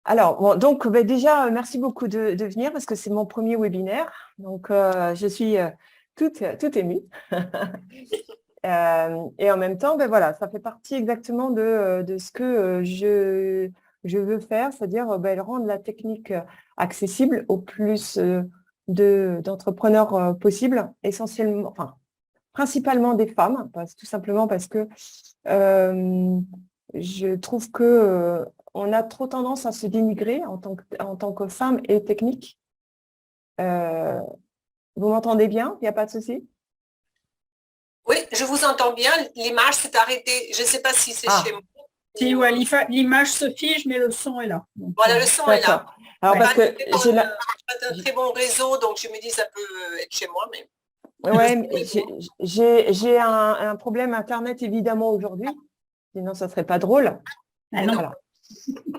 Alors, bon, donc déjà, merci beaucoup de venir parce que c'est mon premier webinaire. Donc, je suis toute émue. Et en même temps, voilà, ça fait partie exactement de ce que je veux faire, c'est-à-dire rendre la technique accessible au plus d'entrepreneurs possible, essentiellement, enfin, principalement des femmes, tout simplement parce que euh, je trouve que on a trop tendance à se dénigrer en tant que femme et technique. Euh, Vous m'entendez bien? Il n'y a pas de souci? Oui, je vous entends bien. L'image s'est arrêtée. Je ne sais pas si c'est chez Ah, moi. Si, ouais, l'image se fige, mais le son est là. Donc, Voilà, le son est là. d'accord. Alors, ouais. parce que j'ai la... Pas un très bon réseau, donc je me dis ça peut être chez moi, mais Ouais, mais j'ai un problème Internet évidemment aujourd'hui, sinon ça serait pas drôle. Ah non. Voilà.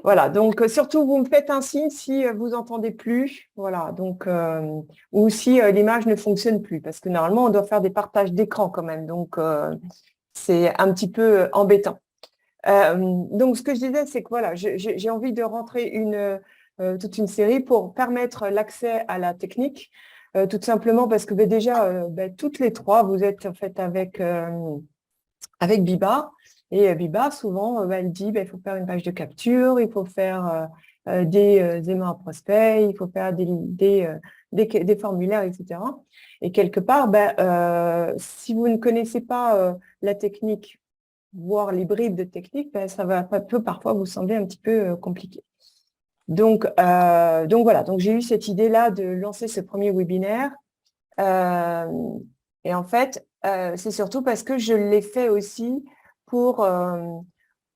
Voilà, donc surtout vous me faites un signe si vous entendez plus, voilà, donc ou si l'image ne fonctionne plus, parce que normalement on doit faire des partages d'écran quand même, donc c'est un petit peu embêtant. Donc ce que je disais, c'est que voilà, j'ai envie de rentrer toute une série pour permettre l'accès à la technique, tout simplement parce que déjà toutes les trois vous êtes en fait avec Biba. Et Biba, souvent, elle dit il faut faire une page de capture, il faut faire des aimants à prospect, il faut faire des formulaires, etc. Et quelque part, si vous ne connaissez pas la technique, voire les bribes de technique, ça peut parfois vous sembler un petit peu compliqué. Donc voilà, donc j'ai eu cette idée-là de lancer ce premier webinaire. Euh, et en fait, c'est surtout parce que je l'ai fait aussi pour, euh,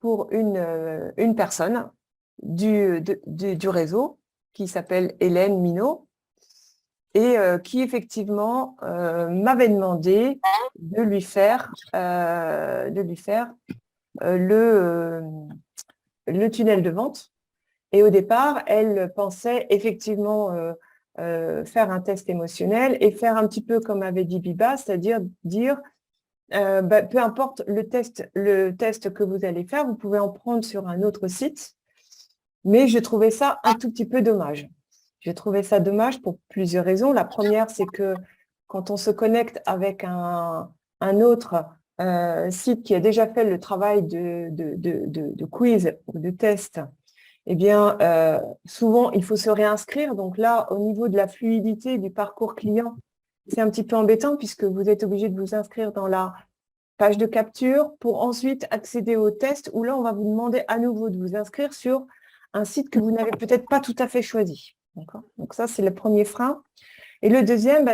pour une personne du réseau qui s'appelle Hélène Minot et qui effectivement m'avait demandé de lui faire le tunnel de vente. Et au départ, elle pensait effectivement faire un test émotionnel et faire un petit peu comme avait dit Biba, c'est-à-dire dire, peu importe le test que vous allez faire, vous pouvez en prendre sur un autre site, mais je trouvais ça un tout petit peu dommage. Je trouvais ça dommage pour plusieurs raisons. La première, c'est que quand on se connecte avec un autre site qui a déjà fait le travail de quiz ou de test, eh bien, souvent, il faut se réinscrire. Donc là, au niveau de la fluidité du parcours client, c'est un petit peu embêtant puisque vous êtes obligé de vous inscrire dans la page de capture pour ensuite accéder au test où là, on va vous demander à nouveau de vous inscrire sur un site que vous n'avez peut-être pas tout à fait choisi. D'accord ? Donc ça, c'est le premier frein. Et le deuxième,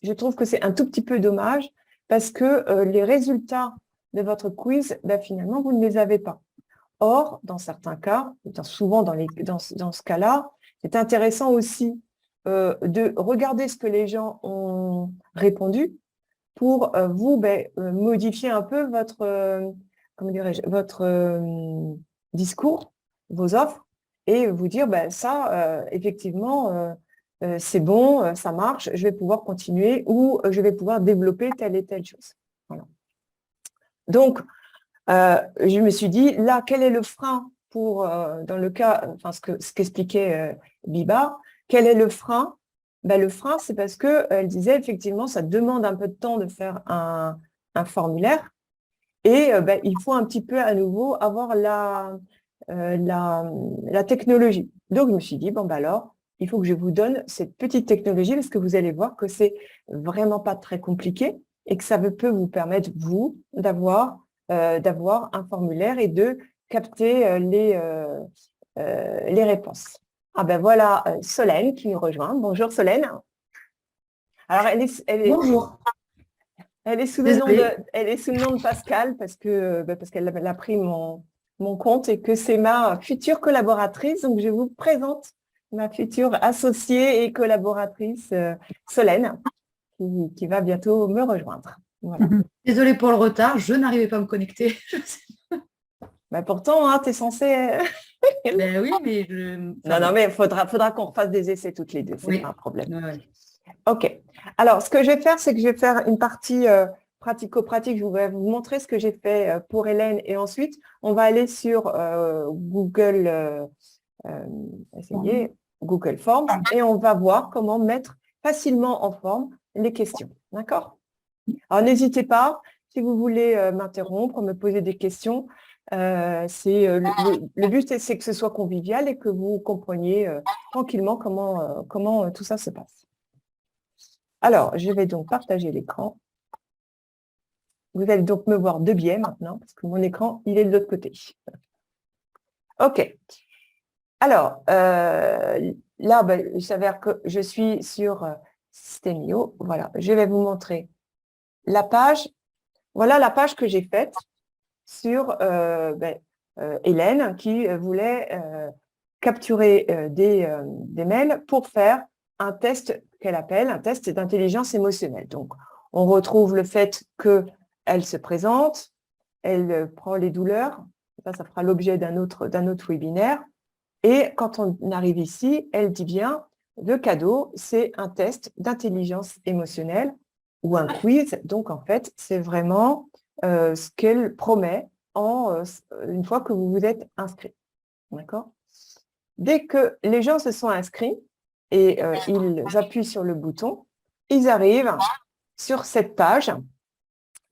je trouve que c'est un tout petit peu dommage parce que les résultats de votre quiz, finalement, vous ne les avez pas. Or, dans certains cas, souvent dans ce cas-là, c'est intéressant aussi de regarder ce que les gens ont répondu pour vous modifier un peu comment dirais-je, votre discours, vos offres, et vous dire ça, effectivement, c'est bon, ça marche, je vais pouvoir continuer ou je vais pouvoir développer telle et telle chose. Voilà. Donc, je me suis dit, là, quel est le frein dans le cas, enfin, ce qu'expliquait Biba, quel est le frein? Le frein, c'est parce qu'elle disait, effectivement, ça demande un peu de temps de faire un formulaire et il faut un petit peu à nouveau avoir la technologie. Donc, je me suis dit, alors, il faut que je vous donne cette petite technologie parce que vous allez voir que c'est vraiment pas très compliqué et que ça peut vous permettre, vous, d'avoir un formulaire et de capter les réponses. Ah ben voilà, Solène qui nous rejoint. Bonjour Solène. Alors Bonjour. elle est sous le nom Désolée. elle est sous le nom de Pascal parce qu'elle a pris mon compte et que c'est ma future collaboratrice. Donc je vous présente ma future associée et collaboratrice Solène qui va bientôt me rejoindre. Voilà. Désolée pour le retard, je n'arrivais pas à me connecter. Pourtant, tu es censée. Ben oui, mais Non, mais il faudra qu'on refasse des essais toutes les deux, c'est oui. pas un problème. Ouais. OK. Alors, ce que je vais faire, c'est que je vais faire une partie pratico-pratique. Je vais vous montrer ce que j'ai fait pour Hélène et ensuite, on va aller sur Google essayer Google Forms et on va voir comment mettre facilement en forme les questions. D'accord? Alors, n'hésitez pas, si vous voulez m'interrompre, me poser des questions. Le but, c'est que ce soit convivial et que vous compreniez tranquillement comment tout ça se passe. Alors, je vais donc partager l'écran. Vous allez donc me voir de biais maintenant, parce que mon écran, il est de l'autre côté. OK. Alors, là, il s'avère que je suis sur System.io. Voilà, je vais vous montrer la page. Voilà la page que j'ai faite sur Hélène qui voulait capturer des mails pour faire un test qu'elle appelle un test d'intelligence émotionnelle. Donc, on retrouve le fait qu'elle se présente, elle prend les douleurs, ça fera l'objet d'un autre webinaire. Et quand on arrive ici, elle dit bien, le cadeau, c'est un test d'intelligence émotionnelle ou un quiz. Donc, en fait, c'est vraiment ce qu'elle promet une fois que vous vous êtes inscrit. D'accord? Dès que les gens se sont inscrits et ils appuient sur le bouton, ils arrivent sur cette page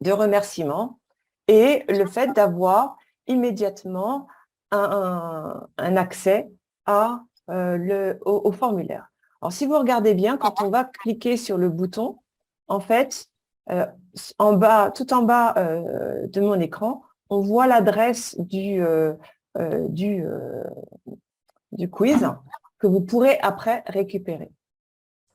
de remerciements et le fait d'avoir immédiatement un accès au formulaire. Alors, si vous regardez bien, quand on va cliquer sur le bouton, en fait, tout en bas de mon écran, on voit l'adresse du quiz que vous pourrez après récupérer.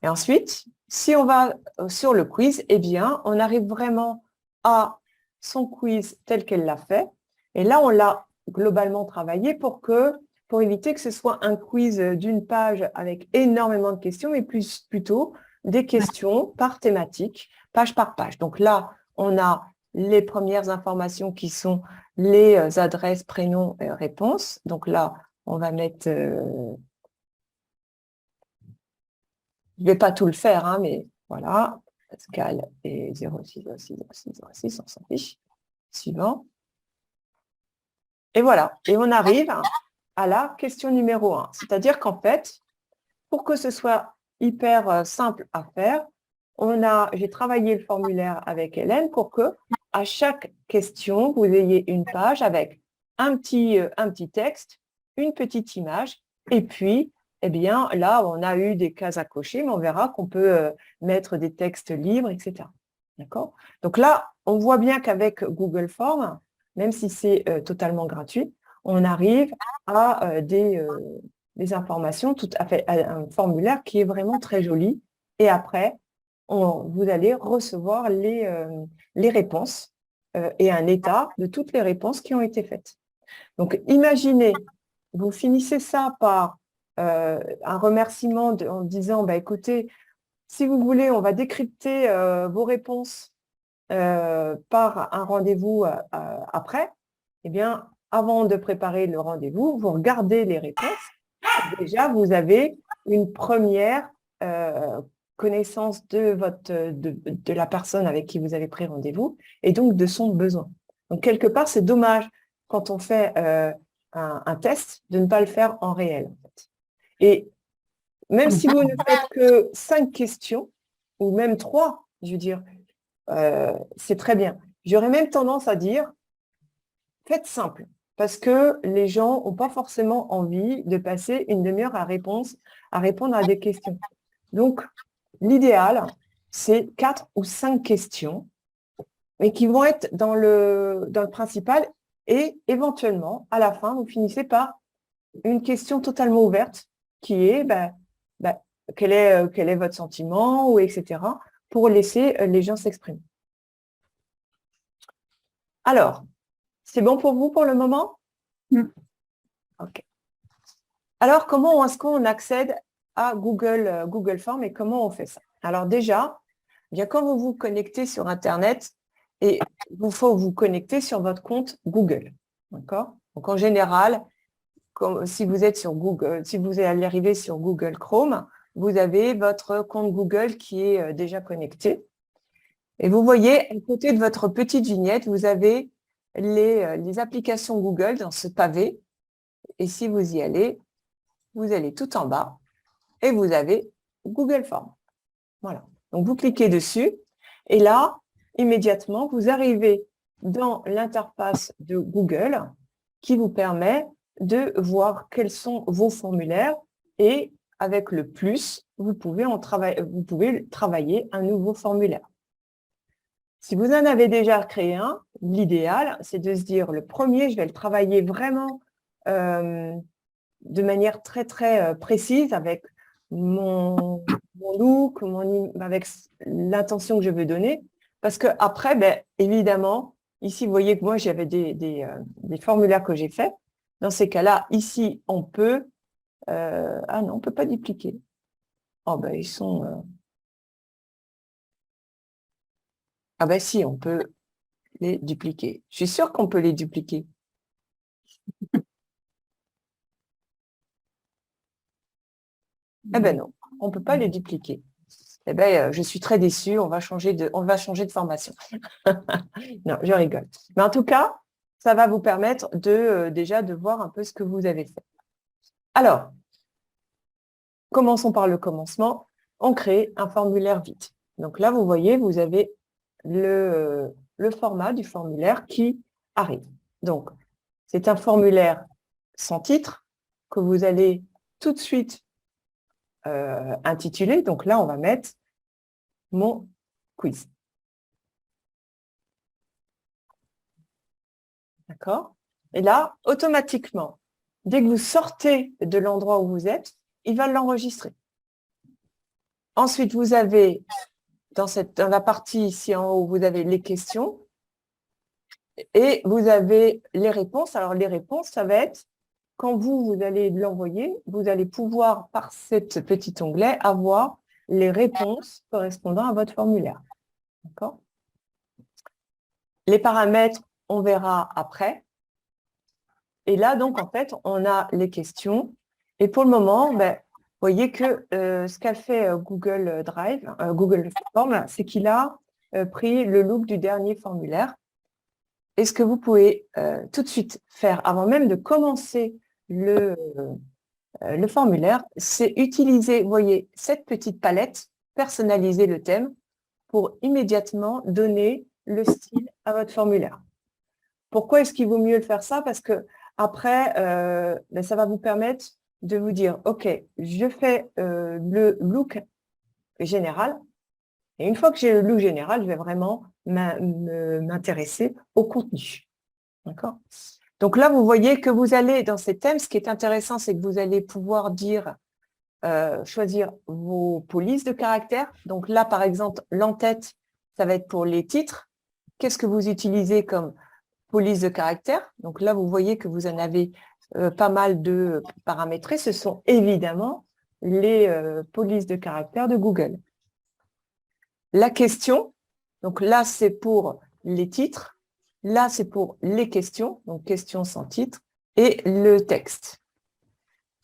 Et ensuite, si on va sur le quiz, eh bien, on arrive vraiment à son quiz tel qu'elle l'a fait. Et là, on l'a globalement travaillé pour éviter que ce soit un quiz d'une page avec énormément de questions, mais plutôt des questions par thématique, page par page. Donc là, on a les premières informations qui sont les adresses, prénoms et réponses. Donc là, on va mettre... je ne vais pas tout le faire, hein, mais voilà. Pascal et 06060606, on s'en fiche. Suivant. Et voilà. Et on arrive à la question numéro 1. C'est-à-dire qu'en fait, pour que ce soit hyper simple à faire, j'ai travaillé le formulaire avec Hélène pour que à chaque question, vous ayez une page avec un petit texte, une petite image, et puis, eh bien, là, on a eu des cases à cocher, mais on verra qu'on peut mettre des textes libres, etc. D'accord? Donc là, on voit bien qu'avec Google Forms, même si c'est totalement gratuit, on arrive à des informations, tout à fait, à un formulaire qui est vraiment très joli. Et après, vous allez recevoir les réponses et un état de toutes les réponses qui ont été faites. Donc, imaginez, vous finissez ça par un remerciement en disant, écoutez, si vous voulez, on va décrypter vos réponses par un rendez-vous après. Eh bien, avant de préparer le rendez-vous, vous regardez les réponses. Déjà, vous avez une première connaissance de la personne avec qui vous avez pris rendez-vous et donc de son besoin. Donc, quelque part, c'est dommage quand on fait un test de ne pas le faire en réel. En fait. Et même si vous ne faites que 5 questions, ou même 3, je veux dire, c'est très bien. J'aurais même tendance à dire, faites simple, parce que les gens n'ont pas forcément envie de passer une demi-heure à répondre à des questions. Donc, l'idéal, c'est 4 ou 5 questions, mais qui vont être dans le principal, et éventuellement, à la fin, vous finissez par une question totalement ouverte, qui est quel est votre sentiment, ou etc., pour laisser les gens s'exprimer. Alors, c'est bon pour vous pour le moment? OK. Alors, comment est-ce qu'on accède à Google Forms et comment on fait ça? Alors déjà, bien quand vous vous connectez sur Internet, il faut vous connecter sur votre compte Google. D'accord? Donc en général, si vous êtes sur Google, si vous allez arriver sur Google Chrome, vous avez votre compte Google qui est déjà connecté. Et vous voyez, à côté de votre petite vignette, vous avez les applications Google dans ce pavé. Et si vous y allez, vous allez tout en bas et vous avez Google Forms. Voilà. Donc, vous cliquez dessus et là, immédiatement, vous arrivez dans l'interface de Google qui vous permet de voir quels sont vos formulaires et avec le plus, vous pouvez travailler un nouveau formulaire. Si vous en avez déjà créé un, l'idéal, c'est de se dire, le premier, je vais le travailler vraiment de manière très, très précise avec mon look, avec l'intention que je veux donner. Parce qu'après, ben, évidemment, ici, vous voyez que moi, j'avais des formulaires que j'ai faits. Dans ces cas-là, ici, on peut... ah non, on ne peut pas dupliquer. Oh, ben, ils sont... Ah ben si, on peut les dupliquer. Je suis sûre qu'on peut les dupliquer. Eh ben non, on ne peut pas les dupliquer. Eh ben, je suis très déçue, on va changer de formation. Non, je rigole. Mais en tout cas, ça va vous permettre déjà de voir un peu ce que vous avez fait. Alors, commençons par le commencement. On crée un formulaire vide. Donc là, vous voyez, vous avez le format du formulaire qui arrive. Donc, c'est un formulaire sans titre que vous allez tout de suite intituler. Donc là, on va mettre mon quiz. D'accord? Et là, automatiquement, dès que vous sortez de l'endroit où vous êtes, il va l'enregistrer. Ensuite, vous avez, dans la partie ici en haut, vous avez les questions et vous avez les réponses. Alors, les réponses, ça va être, quand vous allez l'envoyer, vous allez pouvoir, par cet petit onglet, avoir les réponses correspondant à votre formulaire. D'accord? Les paramètres, on verra après. Et là, donc, en fait, on a les questions. Et pour le moment, ben, vous voyez que ce qu'a fait Google Drive, Google Forms, c'est qu'il a pris le look du dernier formulaire. Et ce que vous pouvez tout de suite faire, avant même de commencer le formulaire, c'est utiliser, vous voyez, cette petite palette, personnaliser le thème pour immédiatement donner le style à votre formulaire. Pourquoi est-ce qu'il vaut mieux le faire ça? Parce que après, ben, ça va vous permettre de vous dire, OK, je fais le look général. Et une fois que j'ai le look général, je vais vraiment m'intéresser au contenu. D'accord? Donc là, vous voyez que vous allez, dans ces thèmes, ce qui est intéressant, c'est que vous allez pouvoir dire, choisir vos polices de caractère. Donc là, par exemple, l'en-tête, ça va être pour les titres. Qu'est-ce que vous utilisez comme police de caractère? Donc là, vous voyez que vous en avez pas mal de paramétrés. Ce sont évidemment les polices de caractère de Google. La question, donc là, c'est pour les titres. Là, c'est pour les questions, donc questions sans titre, et le texte.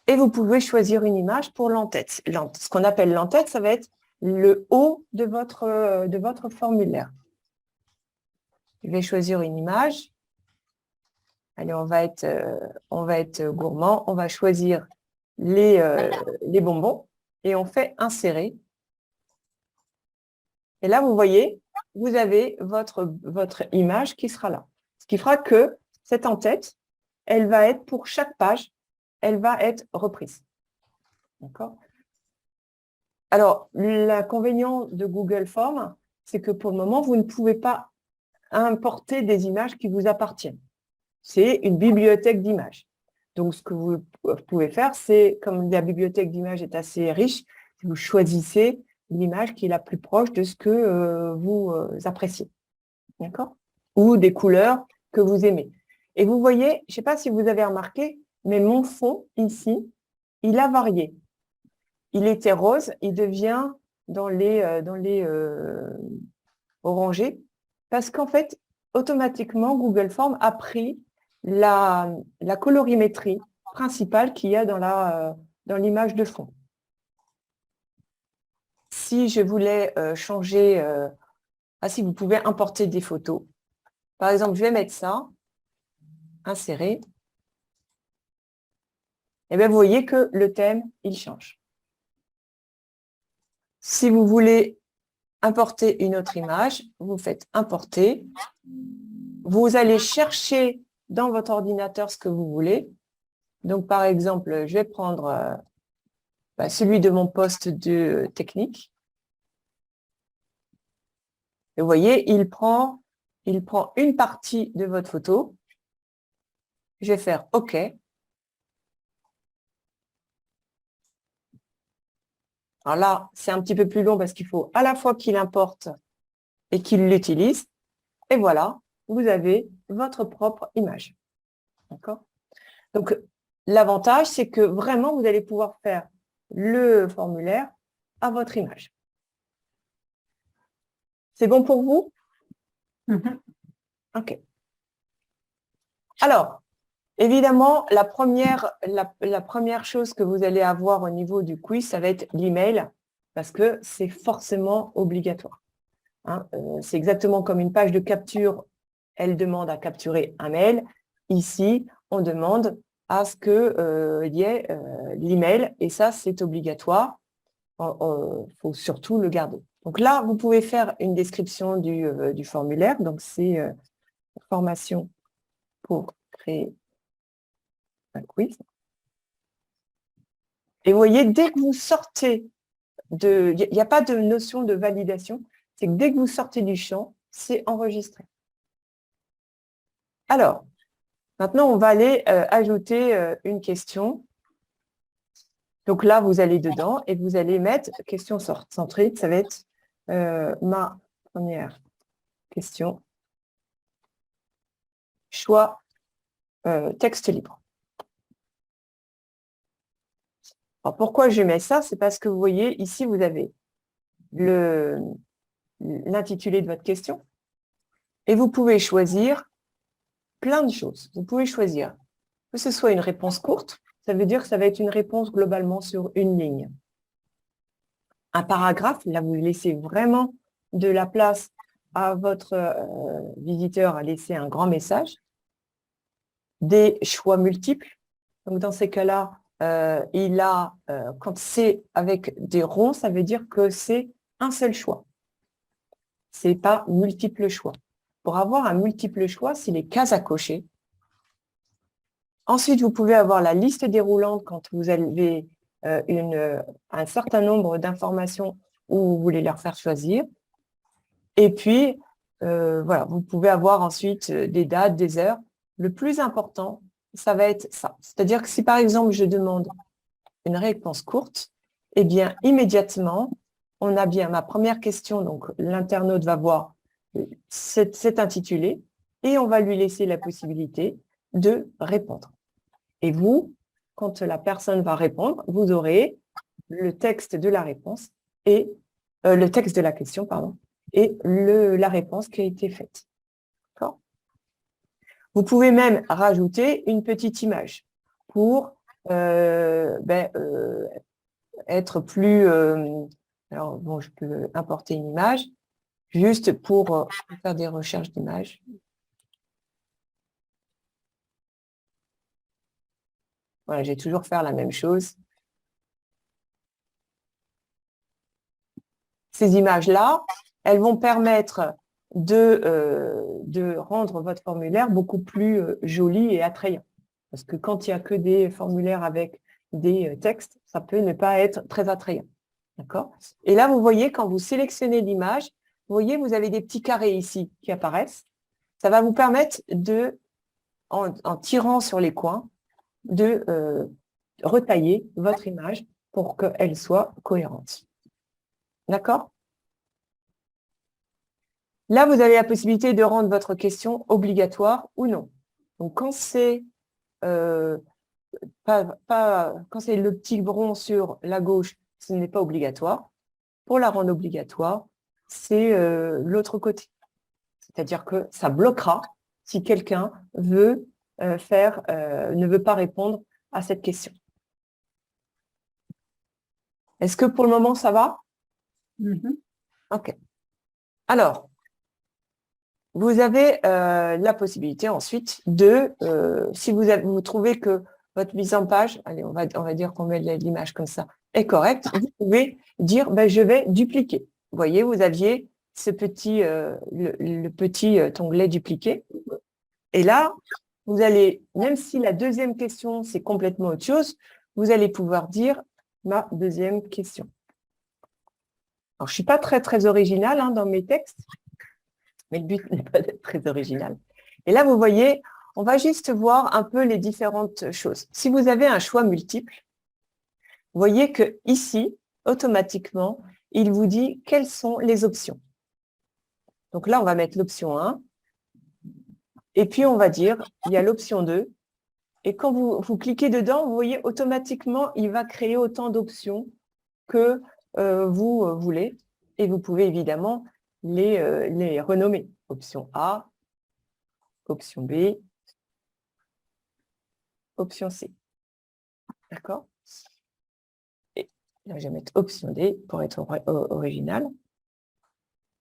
Et vous pouvez choisir une image pour l'en-tête. Ce qu'on appelle l'en-tête, ça va être le haut de votre formulaire. Je vais choisir une image. Allez, on va être gourmand. On va choisir les bonbons et on fait insérer. Et là, vous voyez, vous avez votre image qui sera là. Ce qui fera que cette en-tête, elle va être pour chaque page, elle va être reprise. D'accord? Alors, l'inconvénient de Google Forms, c'est que pour le moment, vous ne pouvez pas importer des images qui vous appartiennent. C'est une bibliothèque d'images. Donc, ce que vous pouvez faire, c'est, comme la bibliothèque d'images est assez riche, vous choisissez l'image qui est la plus proche de ce que vous appréciez. D'accord? Ou des couleurs que vous aimez. Et vous voyez, je ne sais pas si vous avez remarqué, mais mon fond, ici, il a varié. Il était rose, il devient dans les orangés, parce qu'en fait, automatiquement, Google Forms a pris la colorimétrie principale qu'il y a dans l'image de fond. Si je voulais changer, si vous pouvez importer des photos. Par exemple, je vais mettre ça, insérer. et bien vous voyez que le thème, il change. Si vous voulez importer une autre image, vous faites importer. Vous allez chercher dans votre ordinateur ce que vous voulez. Donc, par exemple, je vais prendre celui de mon poste de technique. Et vous voyez, il prend une partie de votre photo. Je vais faire OK. Alors là, c'est un petit peu plus long parce qu'il faut à la fois qu'il importe et qu'il l'utilise. Et voilà, vous avez votre propre image. D'accord? Donc, l'avantage, c'est que vraiment, vous allez pouvoir faire le formulaire à votre image. C'est bon pour vous? OK. Alors, évidemment, la première chose que vous allez avoir au niveau du quiz, ça va être l'email, parce que c'est forcément obligatoire. Hein. C'est exactement comme une page de capture, elle demande à capturer un mail. Ici, on demande à ce qu'il y ait l'email, et ça, c'est obligatoire. Il faut surtout le garder. Donc là, vous pouvez faire une description du formulaire. Donc, c'est formation pour créer un quiz. Et vous voyez, dès que vous sortez il n'y a pas de notion de validation, c'est que dès que vous sortez du champ, c'est enregistré. Alors, maintenant, on va aller ajouter une question. Donc là, vous allez dedans et vous allez mettre question centrée. Ça va être ma première question. Choix texte libre. Alors, pourquoi je mets ça? C'est parce que vous voyez, ici, vous avez l'intitulé de votre question et vous pouvez choisir plein de choses. Vous pouvez choisir que ce soit une réponse courte, ça veut dire que ça va être une réponse globalement sur une ligne. Un paragraphe, là, vous laissez vraiment de la place à votre visiteur à laisser un grand message. Des choix multiples. Donc, dans ces cas-là, quand c'est avec des ronds, ça veut dire que c'est un seul choix. Ce n'est pas multiple choix. Pour avoir un multiple choix, c'est les cases à cocher. Ensuite, vous pouvez avoir la liste déroulante quand vous avez un certain nombre d'informations où vous voulez leur faire choisir. Et puis, voilà, vous pouvez avoir ensuite des dates, des heures. Le plus important, ça va être ça. C'est-à-dire que si, par exemple, je demande une réponse courte, eh bien, immédiatement, on a bien ma première question. Donc, l'internaute va voir cet intitulé et on va lui laisser la possibilité de répondre. Et vous, quand la personne va répondre, vous aurez le texte de la réponse et le texte de la question, pardon, et la réponse qui a été faite. D'accord ? Vous pouvez même rajouter une petite image pour être plus... alors, bon, je peux importer une image juste pour faire des recherches d'images. Voilà, j'ai toujours faire la même chose. Ces images-là, elles vont permettre de rendre votre formulaire beaucoup plus joli et attrayant. Parce que quand il n'y a que des formulaires avec des textes, ça peut ne pas être très attrayant. D'accord ? Et là, vous voyez, quand vous sélectionnez l'image, vous voyez, vous avez des petits carrés ici qui apparaissent. Ça va vous permettre en tirant sur les coins, de retailler votre image pour qu'elle soit cohérente. D'accord ? Là, vous avez la possibilité de rendre votre question obligatoire ou non. Donc, quand c'est quand c'est le petit rond sur la gauche, ce n'est pas obligatoire. Pour la rendre obligatoire, c'est l'autre côté. C'est-à-dire que ça bloquera si quelqu'un veut ne veut pas répondre à cette question. Est-ce que pour le moment, ça va? OK. Alors, vous avez la possibilité ensuite de, si vous trouvez que votre mise en page, allez, on va dire qu'on met l'image comme ça, est correcte, vous pouvez dire, ben, je vais dupliquer. Vous voyez, vous aviez ce petit, le petit onglet dupliquer. Et là, vous allez, même si la deuxième question, c'est complètement autre chose, vous allez pouvoir dire ma deuxième question. Alors, je ne suis pas très originale hein, dans mes textes, mais le but n'est pas d'être très original. Et là, vous voyez, on va juste voir un peu les différentes choses. Si vous avez un choix multiple, vous voyez que ici, automatiquement, il vous dit quelles sont les options. Donc là, on va mettre l'option 1. Et puis, on va dire, il y a l'option 2. Et quand vous cliquez dedans, vous voyez, automatiquement, il va créer autant d'options que vous voulez. Et vous pouvez évidemment les renommer. Option A, option B, option C. D'accord? Et là, je vais mettre option D pour être original.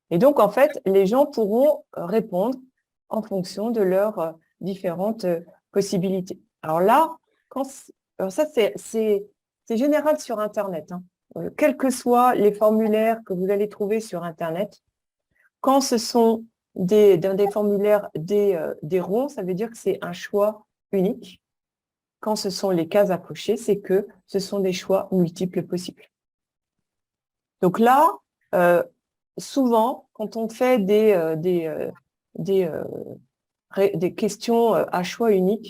Et donc, en fait, les gens pourront répondre en fonction de leurs différentes possibilités. Alors là, alors ça, c'est général sur Internet. Hein. Quels que soient les formulaires que vous allez trouver sur Internet, quand ce sont des formulaires des ronds, ça veut dire que c'est un choix unique. Quand ce sont les cases à cocher, c'est que ce sont des choix multiples possibles. Donc là, souvent, quand on fait des questions à choix unique,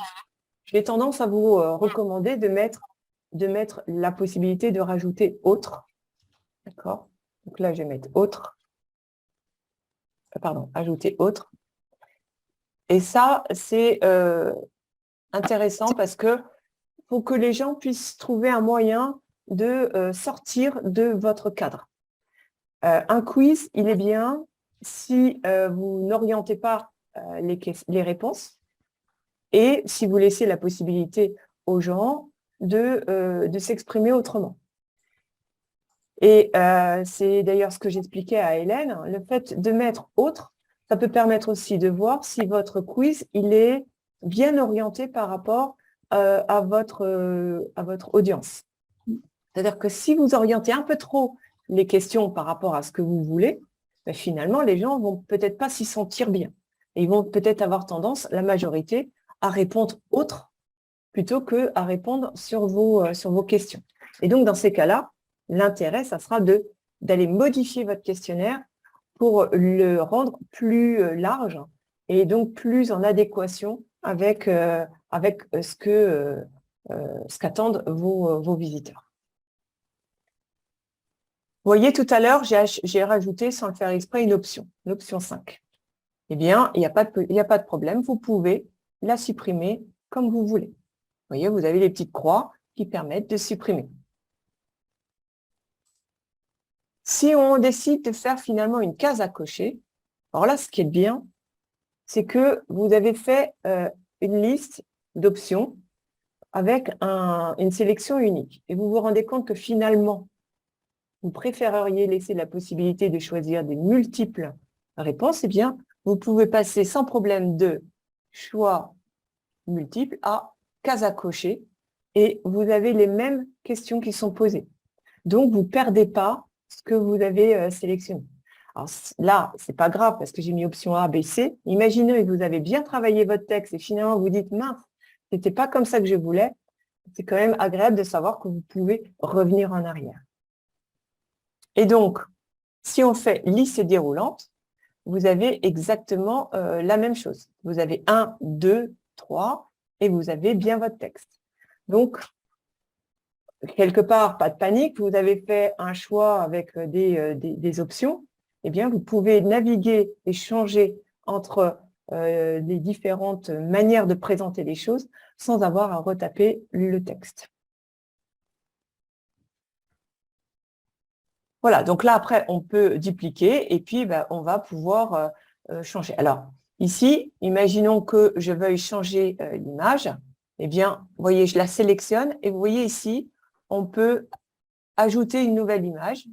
j'ai tendance à vous recommander de mettre la possibilité de rajouter autre. D'accord? Donc là, je vais mettre autre. Pardon, ajouter autre. Et ça, c'est intéressant parce que faut que les gens puissent trouver un moyen de sortir de votre cadre. Un quiz, il est bien si vous n'orientez pas les réponses et si vous laissez la possibilité aux gens de s'exprimer autrement. Et c'est d'ailleurs ce que j'expliquais à Hélène, le fait de mettre « autre », ça peut permettre aussi de voir si votre quiz, il est bien orienté par rapport à votre audience. C'est-à-dire que si vous orientez un peu trop les questions par rapport à ce que vous voulez, ben finalement, les gens vont peut-être pas s'y sentir bien. Et ils vont peut-être avoir tendance, la majorité, à répondre autre plutôt qu'à répondre sur vos questions. Et donc, dans ces cas-là, l'intérêt, ça sera d'aller modifier votre questionnaire pour le rendre plus large et donc plus en adéquation avec ce qu'attendent vos visiteurs. Vous voyez, tout à l'heure, j'ai rajouté, sans le faire exprès, l'option 5. Eh bien, il n'y a pas de problème, vous pouvez la supprimer comme vous voulez. Vous voyez, vous avez les petites croix qui permettent de supprimer. Si on décide de faire finalement une case à cocher, alors là, ce qui est bien, c'est que vous avez fait une liste d'options avec une sélection unique. Et vous vous rendez compte que finalement, vous préféreriez laisser la possibilité de choisir des multiples réponses, eh bien, vous pouvez passer sans problème de choix multiples à case à cocher et vous avez les mêmes questions qui sont posées. Donc, vous ne perdez pas ce que vous avez sélectionné. Alors là, ce n'est pas grave parce que j'ai mis option A, B, C. Imaginez que vous avez bien travaillé votre texte et finalement vous dites, mince, ce n'était pas comme ça que je voulais. C'est quand même agréable de savoir que vous pouvez revenir en arrière. Et donc, si on fait liste déroulante, vous avez exactement la même chose. Vous avez 1, 2, 3 et vous avez bien votre texte. Donc, quelque part, pas de panique, vous avez fait un choix avec des options, eh bien, vous pouvez naviguer et changer entre les différentes manières de présenter les choses sans avoir à retaper le texte. Voilà, donc là, après, on peut dupliquer et puis ben, on va pouvoir changer. Alors, ici, imaginons que je veuille changer l'image. Eh bien, vous voyez, je la sélectionne et vous voyez ici, on peut ajouter une nouvelle image.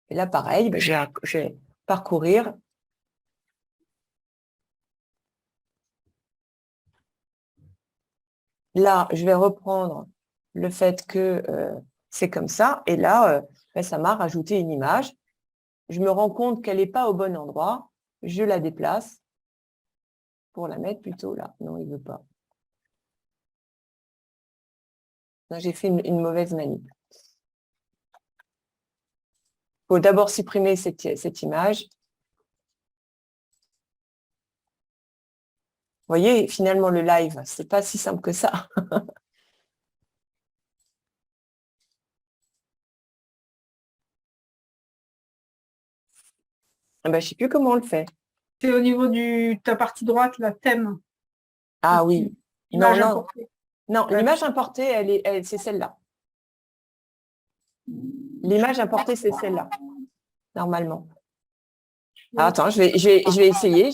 Et là, pareil, ben, je vais parcourir. là, je vais reprendre le fait que c'est comme ça. Et là, ben, ça m'a rajouté une image. Je me rends compte qu'elle n'est pas au bon endroit. Je la déplace pour la mettre plutôt là. Non, il ne veut pas. J'ai fait une mauvaise manip. Il faut d'abord supprimer cette image. Vous voyez, finalement, le live, ce n'est pas si simple que ça. Ben, je ne sais plus comment on le fait. C'est au niveau de ta partie droite, la thème. Ah oui. Image Non, importée. non, Ouais. l'image importée, c'est celle-là. L'image importée, c'est celle-là, normalement. Ah, attends, je vais essayer.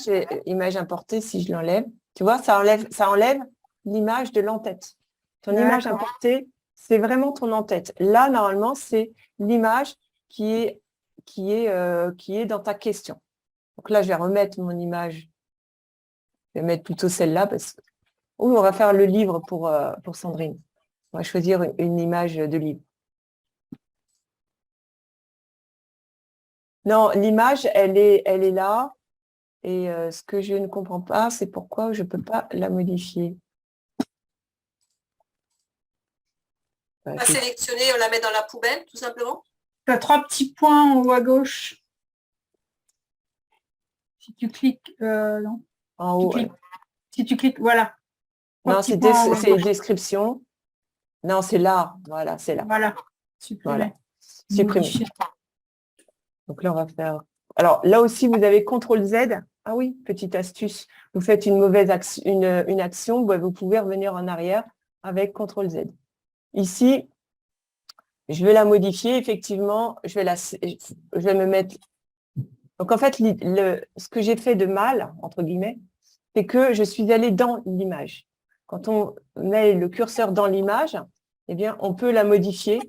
Image importée, si je l'enlève. Tu vois, ça enlève l'image de l'en-tête. Ton image importée, c'est vraiment ton en-tête. Là, normalement, c'est l'image qui est dans ta question. Donc là, je vais remettre mon image. Je vais mettre plutôt celle-là parce que on va faire le livre pour Sandrine. On va choisir une image de livre. Non, l'image, elle est là. Et ce que je ne comprends pas, c'est pourquoi je ne peux pas la modifier. On va sélectionner, on la met dans la poubelle, tout simplement. Tu as 3 petits points en haut à gauche. Si tu cliques, non. En haut. Si tu cliques, voilà. Non, c'est description. Non, c'est là. Voilà, c'est là. Voilà. Supprimer. Voilà. Supprimer. Donc là, on va faire... Alors, là aussi, vous avez CTRL-Z. Ah oui, petite astuce. Vous faites une mauvaise une action, vous pouvez revenir en arrière avec CTRL-Z. Ici, je vais la modifier. Effectivement, je vais me mettre... Donc, en fait, ce que j'ai fait de mal, entre guillemets, c'est que je suis allée dans l'image. Quand on met le curseur dans l'image, eh bien, on peut la modifier.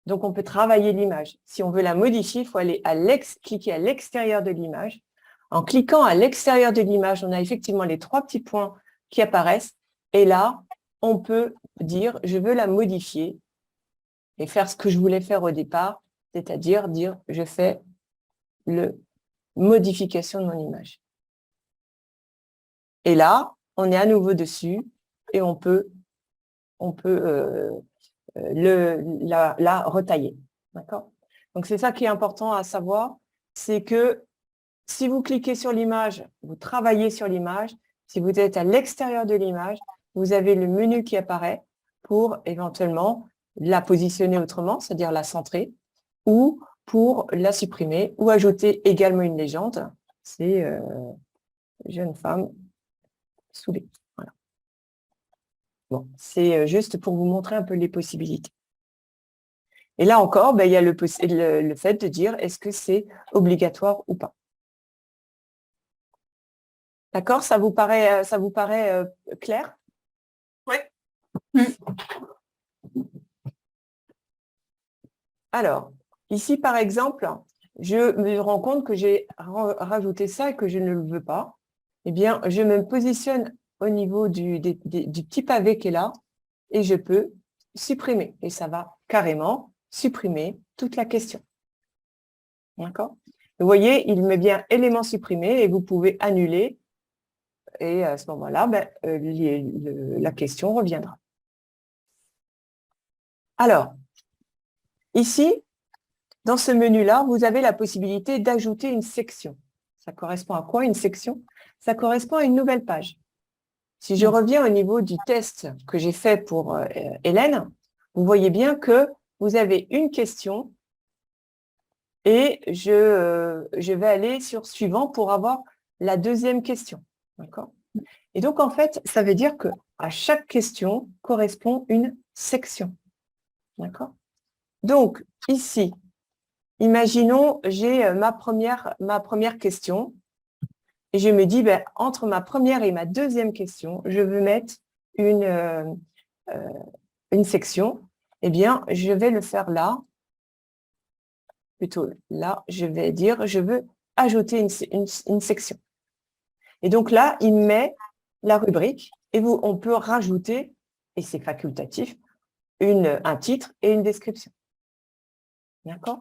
Donc, on peut travailler l'image. Si on veut la modifier, il faut aller cliquer à l'extérieur de l'image. En cliquant à l'extérieur de l'image, on a effectivement les 3 petits points qui apparaissent. Et là, on peut dire, je veux la modifier et faire ce que je voulais faire au départ, c'est-à-dire dire, je fais la modification de mon image. Et là, on est à nouveau dessus et on peut la retailler. D'accord ? Donc, c'est ça qui est important à savoir, c'est que si vous cliquez sur l'image, vous travaillez sur l'image. Si vous êtes à l'extérieur de l'image, vous avez le menu qui apparaît pour éventuellement la positionner autrement, c'est-à-dire la centrer, ou pour la supprimer, ou ajouter également une légende. C'est jeune femme saoulée. Voilà. Bon, c'est juste pour vous montrer un peu les possibilités. Et là encore, il y a le fait de dire est-ce que c'est obligatoire ou pas. D'accord, ça vous paraît clair? Oui. Alors, ici, par exemple, je me rends compte que j'ai rajouté ça et que je ne le veux pas. Eh bien, je me positionne au niveau du petit pavé qui est là et je peux supprimer. Et ça va carrément supprimer toute la question. D'accord? Vous voyez, il met bien élément supprimé et vous pouvez annuler. Et à ce moment-là, la question reviendra. Alors, ici, dans ce menu-là, vous avez la possibilité d'ajouter une section. Ça correspond à quoi, une section? Ça correspond à une nouvelle page. Si je reviens au niveau du test que j'ai fait pour Hélène, vous voyez bien que vous avez une question et je vais aller sur suivant pour avoir la deuxième question. D'accord ? Et donc, en fait, ça veut dire qu'à chaque question correspond une section. D'accord ? Donc, ici, imaginons, j'ai ma première question et je me dis, entre ma première et ma deuxième question, je veux mettre une section. Eh bien, je vais le faire là. Plutôt là, je vais dire, je veux ajouter une section. Et donc là, il met la rubrique et on peut rajouter et c'est facultatif, un titre et une description. D'accord?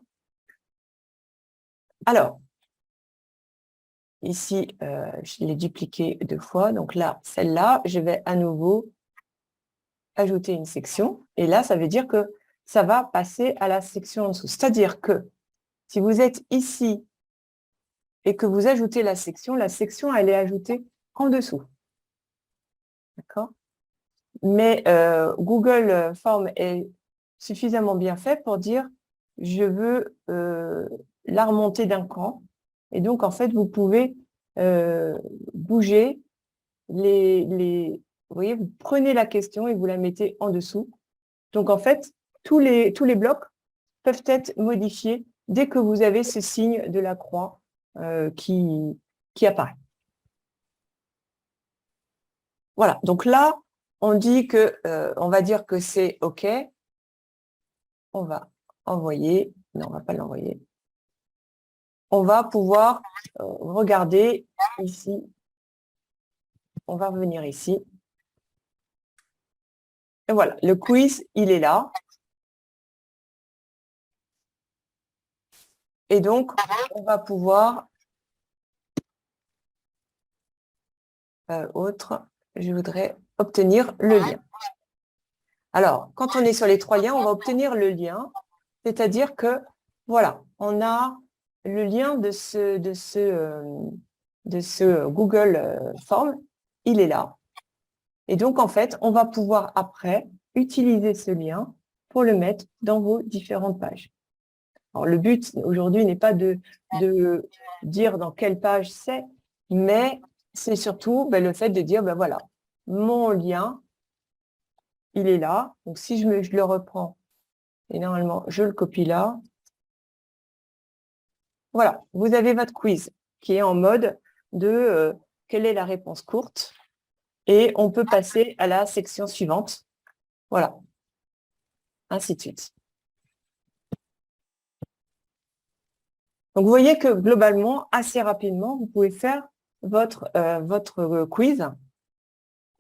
Alors, ici, je l'ai dupliqué 2 fois. Donc là, celle-là, je vais à nouveau ajouter une section. Et là, ça veut dire que ça va passer à la section en dessous. C'est-à-dire que si vous êtes ici et que vous ajoutez la section, elle est ajoutée en dessous. D'accord? Mais Google Form est suffisamment bien fait pour dire je veux la remonter d'un cran. Et donc, en fait, vous pouvez bouger vous voyez, vous prenez la question et vous la mettez en dessous. Donc, en fait, tous les blocs peuvent être modifiés dès que vous avez ce signe de la croix qui apparaît. Voilà, donc là, on dit que, on va dire que c'est OK. On va envoyer. Non, on ne va pas l'envoyer. On va pouvoir regarder ici. On va revenir ici. Et voilà, le quiz, il est là. Et donc, on va pouvoir... je voudrais obtenir le lien. Alors, quand on est sur les 3 liens, on va obtenir le lien, c'est-à-dire que, voilà, on a le lien de ce Google Form, il est là. Et donc, en fait, on va pouvoir après utiliser ce lien pour le mettre dans vos différentes pages. Alors, le but aujourd'hui n'est pas de dire dans quelle page c'est, mais c'est surtout le fait de dire, voilà, mon lien, il est là. Donc, si je le reprends, et normalement, je le copie là. Voilà, vous avez votre quiz qui est en mode de quelle est la réponse courte. Et on peut passer à la section suivante. Voilà, ainsi de suite. Donc, vous voyez que globalement, assez rapidement, vous pouvez faire votre quiz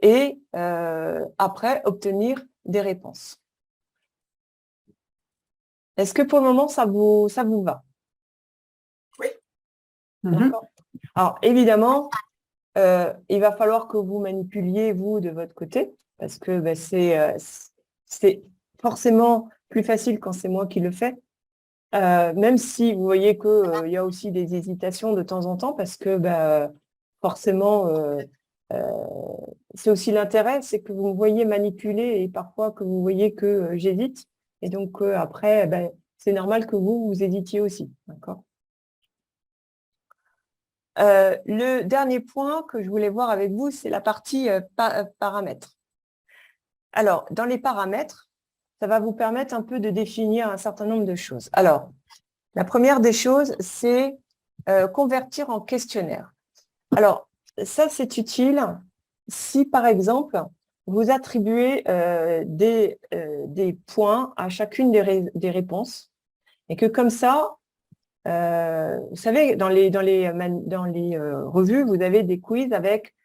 et après obtenir des réponses. Est-ce que pour le moment, ça vous va? Oui. D'accord. Alors, évidemment, il va falloir que vous manipuliez, vous, de votre côté, parce que c'est forcément plus facile quand c'est moi qui le fais. Même si vous voyez qu'il y a aussi des hésitations de temps en temps, parce que forcément, c'est aussi l'intérêt, c'est que vous me voyez manipuler et parfois que vous voyez que j'hésite. Et donc, après, c'est normal que vous hésitiez aussi. D'accord ? Le dernier point que je voulais voir avec vous, c'est la partie paramètres. Alors, dans les paramètres, ça va vous permettre un peu de définir un certain nombre de choses. Alors, la première des choses, c'est convertir en questionnaire. Alors, ça, c'est utile si, par exemple, vous attribuez des points à chacune des réponses et que comme ça, vous savez, dans les revues, vous avez des quiz avec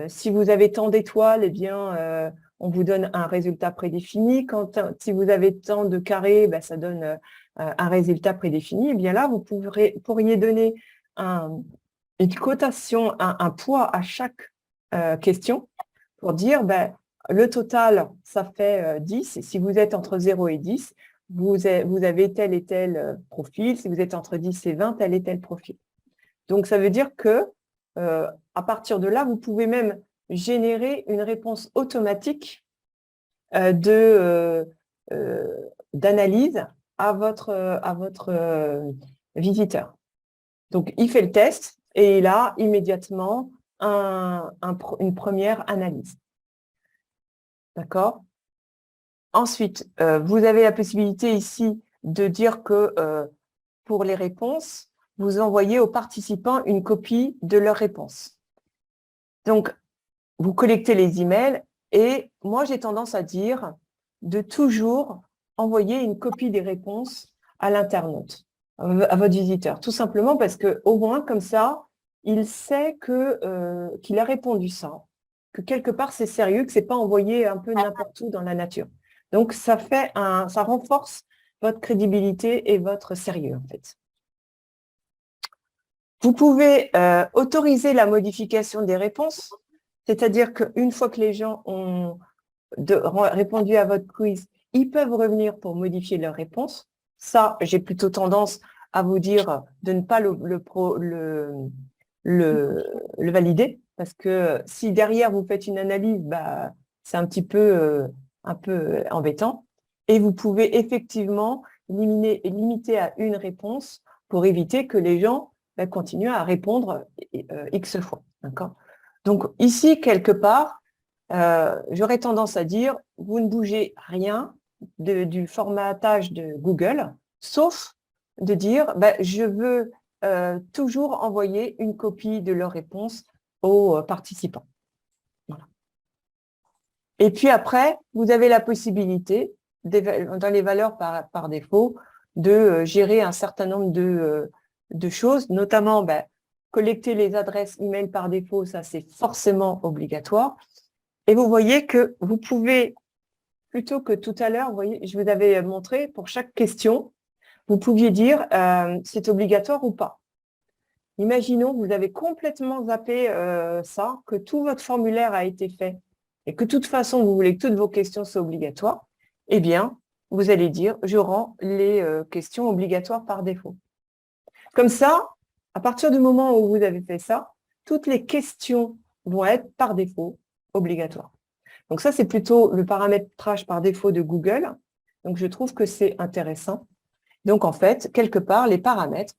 si vous avez tant d'étoiles, eh bien, on vous donne un résultat prédéfini. Si vous avez tant de carrés, ça donne un résultat prédéfini. Eh bien là, vous pourriez donner une cotation, un poids à chaque question pour dire le total, ça fait 10. Et si vous êtes entre 0 et 10, vous avez tel et tel profil. Si vous êtes entre 10 et 20, tel et tel profil. Donc, ça veut dire que à partir de là, vous pouvez même générer une réponse automatique d'analyse à votre visiteur. Donc, il fait le test et il a immédiatement une première analyse. D'accord ? Ensuite, vous avez la possibilité ici de dire que pour les réponses, vous envoyez aux participants une copie de leurs réponses. Donc, vous collectez les emails et moi, j'ai tendance à dire de toujours envoyer une copie des réponses à l'internaute, à votre visiteur. Tout simplement parce qu'au moins, comme ça, il sait qu'il a répondu ça. que quelque part c'est sérieux, que c'est pas envoyé un peu n'importe où dans la nature. Donc ça renforce votre crédibilité et votre sérieux en fait. Vous pouvez autoriser la modification des réponses, c'est-à-dire qu'une fois que les gens ont répondu à votre quiz, ils peuvent revenir pour modifier leurs réponses. Ça, j'ai plutôt tendance à vous dire de ne pas le valider, parce que si derrière vous faites une analyse, bah, c'est un peu embêtant. Et vous pouvez effectivement limiter à une réponse pour éviter que les gens continuent à répondre X fois. D'accord ? Donc ici, quelque part, j'aurais tendance à dire, vous ne bougez rien du formatage de Google, sauf de dire, je veux toujours envoyer une copie de leur réponse aux participants. Voilà. Et puis après, vous avez la possibilité, dans les valeurs par défaut, de gérer un certain nombre de choses, notamment collecter les adresses email par défaut, ça c'est forcément obligatoire. Et vous voyez que vous pouvez, plutôt que tout à l'heure, vous voyez, je vous avais montré pour chaque question, vous pouviez dire c'est obligatoire ou pas. Imaginons que vous avez complètement zappé ça, que tout votre formulaire a été fait et que de toute façon, vous voulez que toutes vos questions soient obligatoires, eh bien, vous allez dire je rends les questions obligatoires par défaut. Comme ça, à partir du moment où vous avez fait ça, toutes les questions vont être par défaut obligatoires. Donc ça, c'est plutôt le paramétrage par défaut de Google. Donc je trouve que c'est intéressant. Donc en fait, quelque part, les paramètres,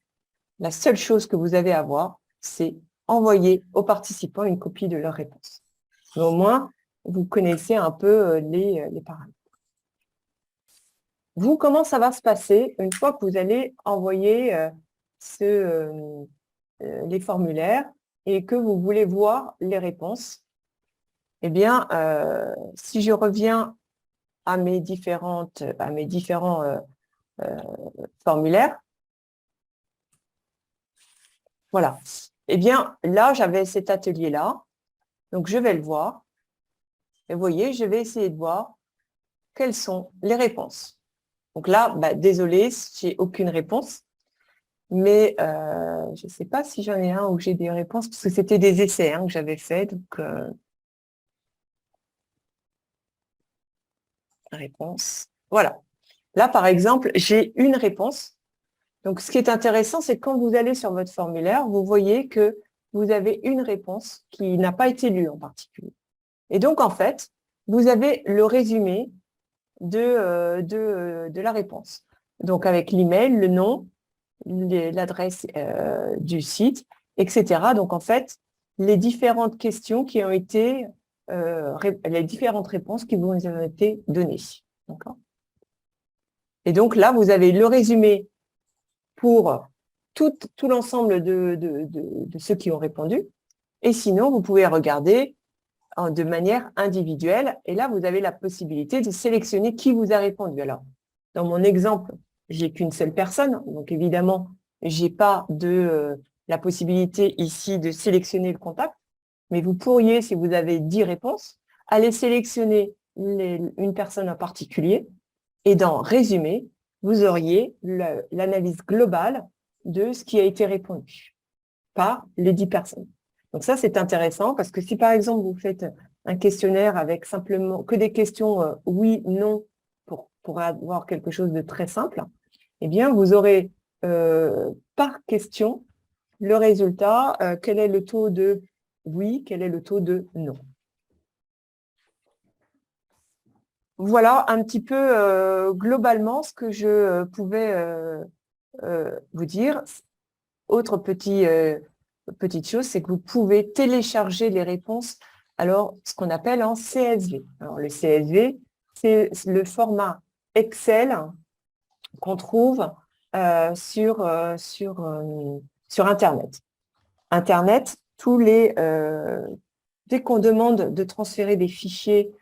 la seule chose que vous avez à voir, c'est envoyer aux participants une copie de leur réponse. Mais au moins, vous connaissez un peu les paramètres. Vous, comment ça va se passer une fois que vous allez envoyer les formulaires et que vous voulez voir les réponses? Eh bien, si je reviens à mes différents formulaires, voilà. Eh bien, là, j'avais cet atelier-là, donc je vais le voir. Et vous voyez, je vais essayer de voir quelles sont les réponses. Donc là, désolé, j'ai aucune réponse, mais je ne sais pas si j'en ai un où j'ai des réponses, parce que c'était des essais que j'avais fait, donc réponse. Voilà. Là, par exemple, j'ai une réponse. Donc, ce qui est intéressant, c'est que quand vous allez sur votre formulaire, vous voyez que vous avez une réponse qui n'a pas été lue en particulier. Et donc, en fait, vous avez le résumé de la réponse. Donc, avec l'email, le nom, l'adresse du site, etc. Donc, en fait, les différentes questions qui ont été, les différentes réponses qui vous ont été données. D'accord ? Et donc, là, vous avez le résumé pour tout l'ensemble de ceux qui ont répondu. Et sinon, vous pouvez regarder de manière individuelle. Et là, vous avez la possibilité de sélectionner qui vous a répondu. Alors, dans mon exemple, j'ai qu'une seule personne. Donc, évidemment, je n'ai pas la possibilité ici de sélectionner le contact. Mais vous pourriez, si vous avez 10 réponses, aller sélectionner une personne en particulier. Et dans « Résumé », vous auriez l'analyse globale de ce qui a été répondu par les 10 personnes. Donc ça, c'est intéressant parce que si, par exemple, vous faites un questionnaire avec simplement que des questions oui, non, pour avoir quelque chose de très simple, eh bien, vous aurez par question le résultat, quel est le taux de oui, quel est le taux de non. Voilà un petit peu globalement ce que je pouvais vous dire. Autre petite chose, c'est que vous pouvez télécharger les réponses, alors ce qu'on appelle en CSV. Alors le CSV, c'est le format Excel qu'on trouve sur Internet. Internet, dès qu'on demande de transférer des fichiers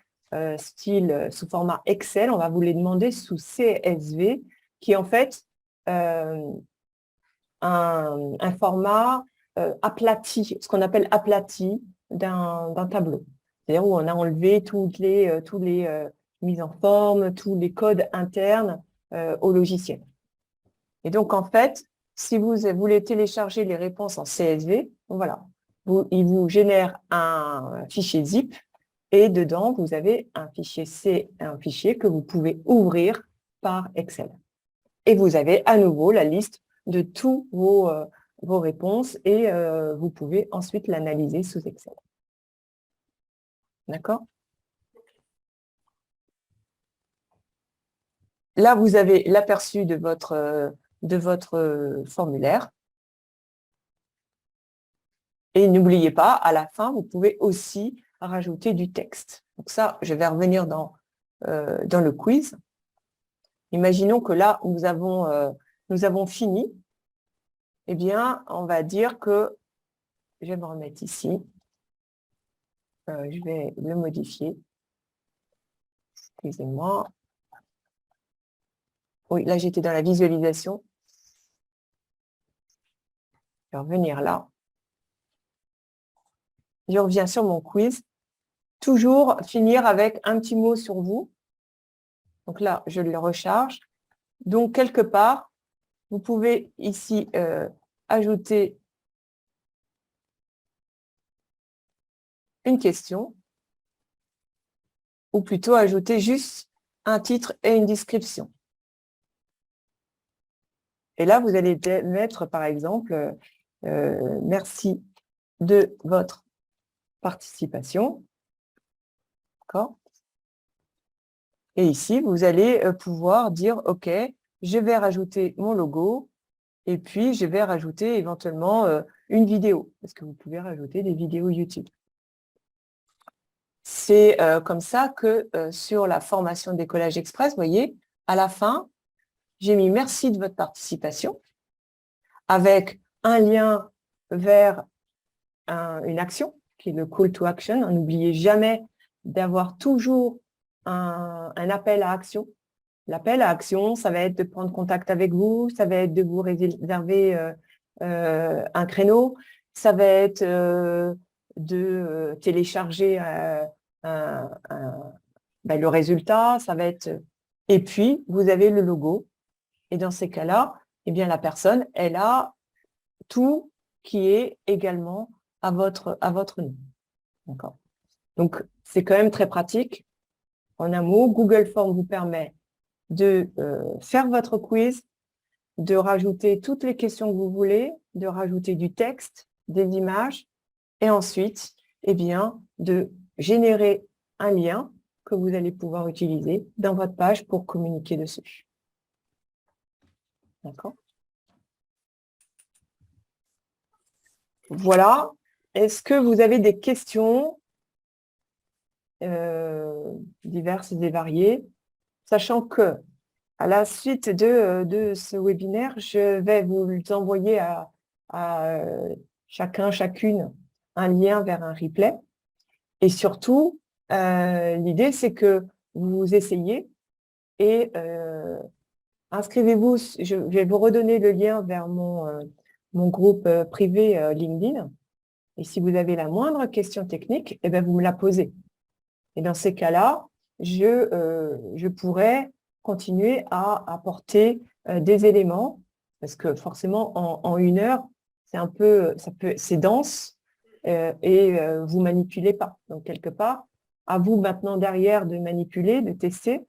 style sous format Excel, on va vous les demander sous CSV, qui est en fait un format aplati, ce qu'on appelle aplati d'un tableau. c'est-à-dire où on a enlevé tous les mises en forme, tous les codes internes au logiciel. Et donc, en fait, si vous voulez télécharger les réponses en CSV, voilà, il vous génère un fichier zip et dedans, vous avez un fichier que vous pouvez ouvrir par Excel. Et vous avez à nouveau la liste de tous vos réponses et vous pouvez ensuite l'analyser sous Excel. D'accord? Là, vous avez l'aperçu de votre formulaire. Et n'oubliez pas, à la fin, vous pouvez aussi rajouter du texte. Donc ça, je vais revenir dans le quiz. Imaginons que là, nous avons fini. Eh bien, on va dire que, je vais me remettre ici. Je vais le modifier. Excusez-moi. Oui, là, j'étais dans la visualisation. Je vais revenir là. Je reviens sur mon quiz. Toujours finir avec un petit mot sur vous. Donc là, je le recharge. Donc, quelque part, vous pouvez ici ajouter une question, ou plutôt ajouter juste un titre et une description. Et là, vous allez mettre, par exemple, merci de votre participation. D'accord? Et ici, vous allez pouvoir dire, OK, je vais rajouter mon logo et puis je vais rajouter éventuellement une vidéo, parce que vous pouvez rajouter des vidéos YouTube. C'est comme ça que sur la formation Décollage Express, vous voyez, à la fin, j'ai mis merci de votre participation avec un lien vers une action, qui est le call to action. N'oubliez jamais d'avoir toujours un appel à action. L'appel à action, ça va être de prendre contact avec vous, ça va être de vous réserver un créneau, ça va être de télécharger le résultat, ça va être… Et puis, vous avez le logo. Et dans ces cas-là, eh bien, la personne, elle a tout qui est également à votre nom. D'accord. Donc, c'est quand même très pratique. En un mot, Google Forms vous permet de faire votre quiz, de rajouter toutes les questions que vous voulez, de rajouter du texte, des images, et ensuite, eh bien, de générer un lien que vous allez pouvoir utiliser dans votre page pour communiquer dessus. D'accord? Voilà. Est-ce que vous avez des questions diverses et variées, sachant que à la suite de ce webinaire, je vais vous envoyer à chacune un lien vers un replay. Et surtout, l'idée, c'est que vous essayez et inscrivez-vous. Je vais vous redonner le lien vers mon groupe privé LinkedIn. Et si vous avez la moindre question technique, eh bien, vous me la posez. Et dans ces cas-là, je pourrais continuer à apporter des éléments, parce que forcément, en une heure, c'est dense et vous manipulez pas. Donc, quelque part, à vous maintenant derrière de manipuler, de tester.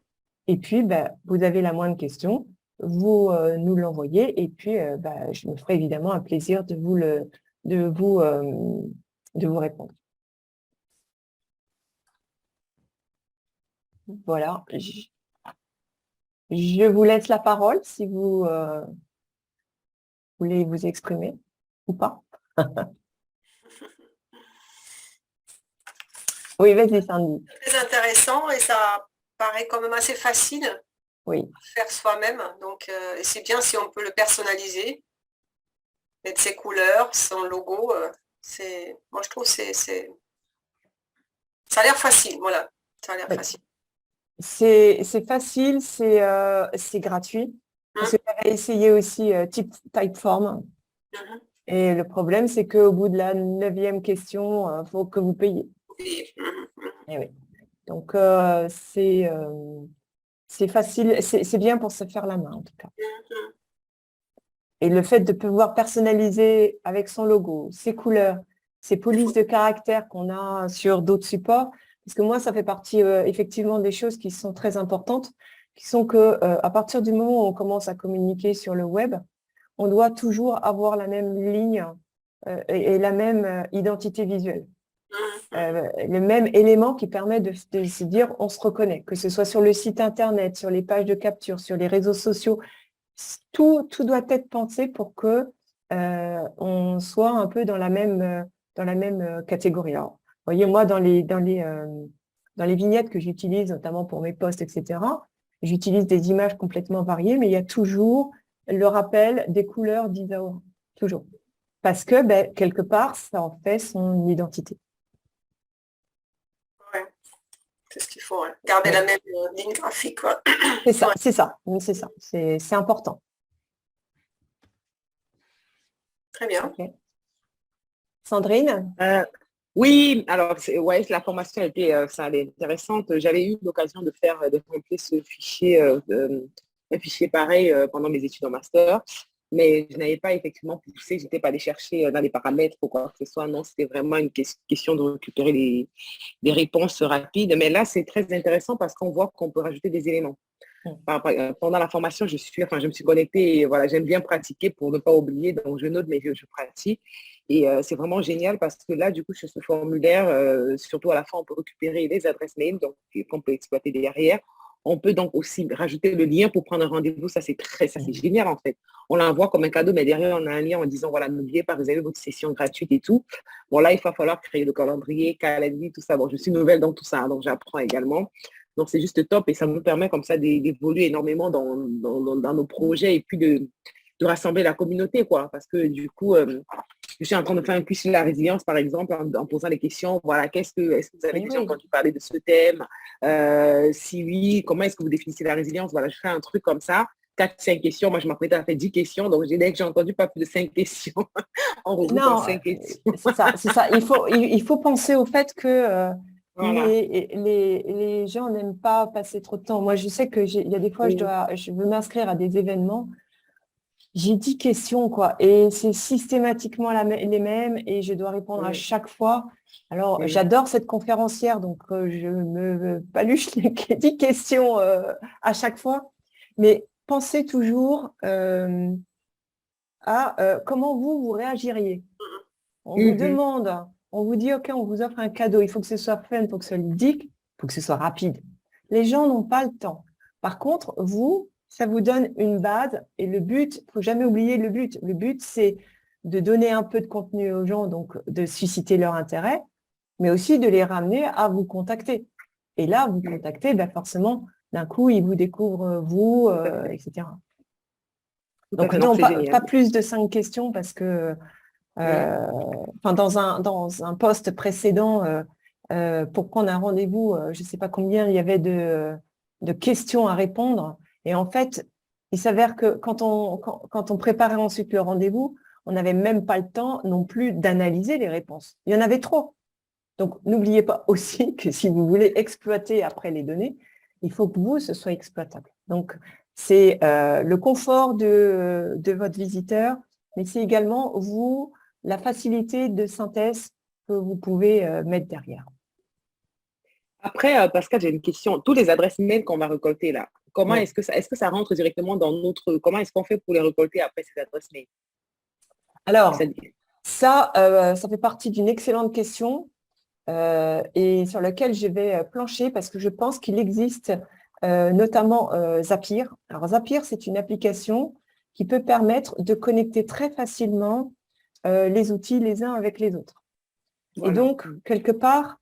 Et puis, vous avez la moindre question, vous nous l'envoyez et puis je me ferai évidemment un plaisir de vous répondre. Voilà. Je vous laisse la parole si vous voulez vous exprimer ou pas. Oui, vas-y, Sandy. Très intéressant et ça paraît quand même assez facile Oui. à faire soi-même. Donc, c'est bien si on peut le personnaliser, mettre ses couleurs, son logo. Moi, je trouve que ça a l'air facile. Voilà, ça a l'air facile. C'est facile, c'est gratuit. Parce que j'avais essayé aussi Typeform. Et le problème, c'est qu'au bout de la 9e question, il faut que vous payiez. Oui. Eh oui. Donc, c'est facile, c'est bien pour se faire la main, en tout cas. Mhm. Et le fait de pouvoir personnaliser avec son logo, ses couleurs, ses polices de caractère qu'on a sur d'autres supports, parce que moi, ça fait partie effectivement des choses qui sont très importantes, qui sont que à partir du moment où on commence à communiquer sur le web, on doit toujours avoir la même ligne et la même identité visuelle. Le même élément qui permet de se dire on se reconnaît, que ce soit sur le site internet, sur les pages de capture, sur les réseaux sociaux, tout doit être pensé pour que on soit un peu dans la même catégorie. Alors, vous voyez, moi, dans les vignettes que j'utilise, notamment pour mes posts, etc., j'utilise des images complètement variées, mais il y a toujours le rappel des couleurs d'Isaora. Toujours. Parce que, quelque part, ça en fait son identité. Ouais, c'est ce qu'il faut, ouais. Garder la même ligne graphique, quoi. C'est ça, Ouais. c'est ça, oui, c'est ça. C'est important. Très bien. Okay. Sandrine? Oui, alors ouais, la formation était ça allait intéressante. J'avais eu l'occasion de remplir ce fichier, un fichier pareil pendant mes études en master, mais je n'avais pas effectivement poussé, je n'étais pas allée chercher dans les paramètres ou quoi que ce soit. Non, c'était vraiment une question de récupérer des réponses rapides. Mais là, c'est très intéressant parce qu'on voit qu'on peut rajouter des éléments. Pendant la formation, je me suis connectée et voilà, j'aime bien pratiquer pour ne pas oublier, donc je note, mais je pratique. Et c'est vraiment génial parce que là, du coup, sur ce formulaire, surtout à la fin, on peut récupérer les adresses mail donc, qu'on peut exploiter derrière. On peut donc aussi rajouter le lien pour prendre un rendez-vous. Ça, c'est génial en fait. On l'envoie comme un cadeau, mais derrière, on a un lien en disant, voilà, n'oubliez pas, vous avez votre session gratuite et tout. Bon, là, il va falloir créer le calendrier, tout ça. Bon, je suis nouvelle dans tout ça, donc j'apprends également. Donc, c'est juste top et ça nous permet comme ça d'évoluer énormément dans nos projets et puis de rassembler la communauté, quoi. Parce que du coup, je suis en train de faire un quiz sur la résilience, par exemple, en posant des questions. Voilà, est-ce que vous avez déjà entendu parler de ce thème? Si oui, comment est-ce que vous définissez la résilience? Voilà, je ferai un truc comme ça. 4-5 questions. Moi, je m'apprêtais à faire 10 questions. Donc, dès que j'ai entendu pas plus de 5 questions, on regroupe 5 questions. C'est ça. Il faut penser au fait que Voilà. les gens n'aiment pas passer trop de temps. Moi, je sais que il y a des fois, je veux m'inscrire à des événements. J'ai 10 questions, quoi, et c'est systématiquement les mêmes et je dois répondre à chaque fois. Alors, j'adore cette conférencière, donc je me paluche les 10 questions à chaque fois. Mais pensez toujours à comment vous réagiriez. On vous demande, on vous dit, OK, on vous offre un cadeau, il faut que ce soit fun, il faut que ce soit ludique, il faut que ce soit rapide. Les gens n'ont pas le temps. Par contre, ça vous donne une base et le but, il ne faut jamais oublier le but. Le but, c'est de donner un peu de contenu aux gens, donc de susciter leur intérêt, mais aussi de les ramener à vous contacter. Et là, vous contactez, forcément, d'un coup, ils vous découvrent, vous, etc. Donc, non, pas plus de 5 questions parce que dans un poste précédent, pour prendre un rendez-vous, je ne sais pas combien il y avait de questions à répondre. Et en fait, il s'avère que quand on préparait ensuite le rendez-vous, on n'avait même pas le temps non plus d'analyser les réponses. Il y en avait trop. Donc, n'oubliez pas aussi que si vous voulez exploiter après les données, il faut que ce soit exploitable. Donc, c'est le confort de votre visiteur, mais c'est également la facilité de synthèse que vous pouvez mettre derrière. Après, Pascal, j'ai une question. Toutes les adresses mail qu'on va récolter là, comment est-ce que ça rentre directement dans notre... Comment est-ce qu'on fait pour les récolter après ces adresses mail? Alors, ça fait partie d'une excellente question et sur laquelle je vais plancher parce que je pense qu'il existe notamment Zapier. Alors, Zapier, c'est une application qui peut permettre de connecter très facilement les outils les uns avec les autres. Voilà. Et donc, quelque part,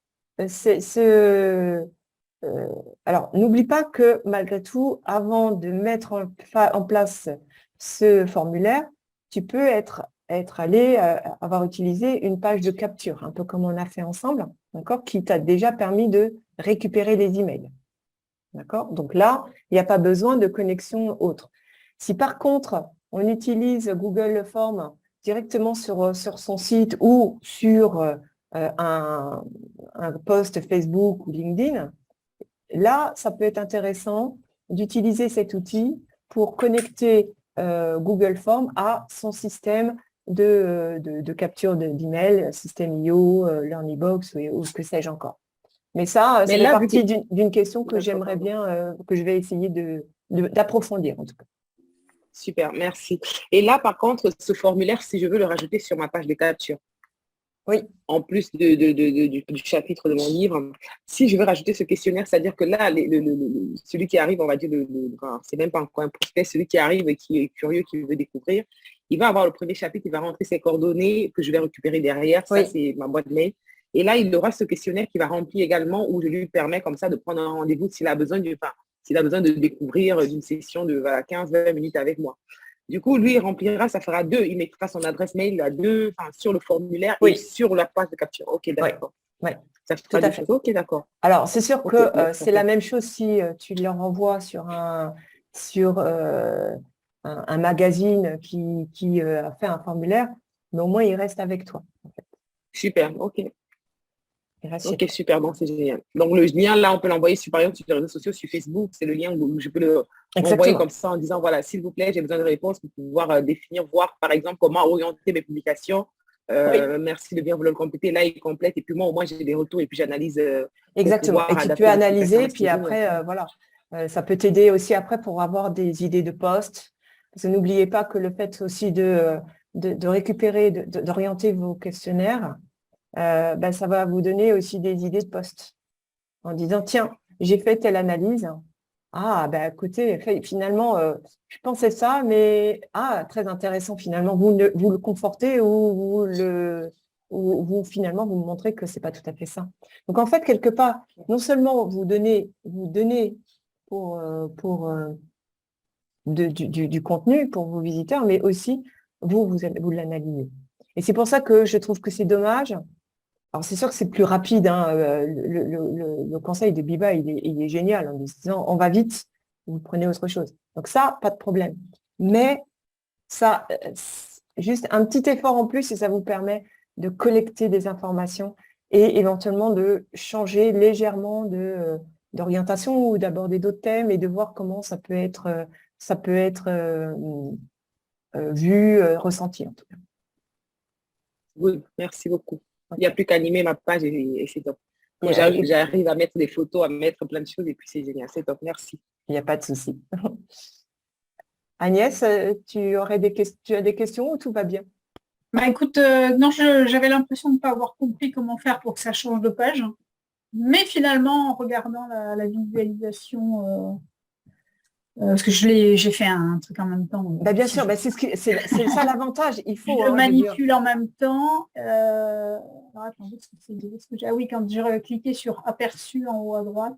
alors, n'oublie pas que malgré tout, avant de mettre en place ce formulaire, tu peux avoir utilisé une page de capture, un peu comme on a fait ensemble, d'accord, qui t'a déjà permis de récupérer les emails. D'accord? Donc là, il n'y a pas besoin de connexion autre. Si par contre, on utilise Google Forms directement sur son site ou sur un post Facebook ou LinkedIn, là, ça peut être intéressant d'utiliser cet outil pour connecter Google Forms à son système de capture d'email, système IO, LearnyBox ou ce que sais-je encore. Mais ça, Mais c'est là, partie d'une question que D'accord, j'aimerais pardon. bien, que je vais essayer d'approfondir en tout cas. Super, merci. Et là, par contre, ce formulaire, si je veux le rajouter sur ma page de capture, Oui, en plus du chapitre de mon livre, si je veux rajouter ce questionnaire, c'est-à-dire que là, celui qui arrive, on va dire, enfin, c'est même pas encore un prospect, celui qui arrive et qui est curieux, qui veut découvrir, il va avoir le premier chapitre, il va rentrer ses coordonnées que je vais récupérer derrière, ça oui, c'est ma boîte mail. Et là, il aura ce questionnaire qui va remplir également, où je lui permets comme ça de prendre un rendez-vous s'il a besoin s'il a besoin de découvrir d'une session de 15-20 minutes avec moi. Du coup, lui, il remplira, ça fera deux. Il mettra son adresse mail sur le formulaire et oui, sur la page de capture. OK, oui, d'accord. oui, Ça tout fera à deux fait. choses. OK, d'accord. Alors, c'est sûr OK, que c'est la parfait. même chose si tu leur envoies sur un magazine qui a fait un formulaire, mais au moins il reste avec toi. Super. OK. Il reste chez OK, toi. super. Bon, c'est génial. Donc, le lien, là, on peut l'envoyer sur, par exemple, sur les réseaux sociaux, sur Facebook. C'est le lien où je peux le renvoyer Exactement. comme ça en disant, voilà, s'il vous plaît, j'ai besoin de réponses pour pouvoir définir, voir, par exemple, comment orienter mes publications. Oui, Merci de bien vouloir le compléter. Là, il complète. Et puis moi, au moins, j'ai des retours et puis j'analyse pour exactement. Et pouvoir tu peux adapter les publications. analyser, C'est puis génial, après, ça. voilà, ça peut t'aider aussi après pour avoir des idées de posts. Parce que n'oubliez pas que le fait aussi de récupérer, d'orienter vos questionnaires, ben, ça va vous donner aussi des idées de posts. En disant, tiens, j'ai fait telle analyse. Ah, ben écoutez, finalement, je pensais ça, mais très intéressant, finalement, vous le confortez ou vous finalement vous montrez que c'est pas tout à fait ça. Donc en fait, quelque part, non seulement vous donnez du contenu pour vos visiteurs, mais aussi vous l'analysez. Et c'est pour ça que je trouve que c'est dommage. Alors, c'est sûr que c'est plus rapide, hein, le conseil de Biba, il est génial en disant on va vite, vous prenez autre chose. Donc ça, pas de problème. Mais ça, juste un petit effort en plus et ça vous permet de collecter des informations et éventuellement de changer légèrement d'orientation ou d'aborder d'autres thèmes et de voir comment ça peut être vu, ressenti en tout cas. Oui, merci beaucoup. Il n'y a Ok. plus qu'à animer ma page et c'est top. Quand Et j'arrive à mettre des photos, à mettre plein de choses et puis c'est génial. C'est top. Merci. il n'y a pas de souci. Agnès, tu as des questions ou tout va bien? Bah écoute, non, j'avais l'impression de ne pas avoir compris comment faire pour que ça change de page. Mais finalement, en regardant la visualisation, parce que j'ai fait un truc en même temps. Bah, bien Si sûr, bah, c'est ça l'avantage. Il faut, je hein, je veux dire. manipule en même temps. Alors, attendez, ah oui, quand j'ai cliqué sur aperçu en haut à droite,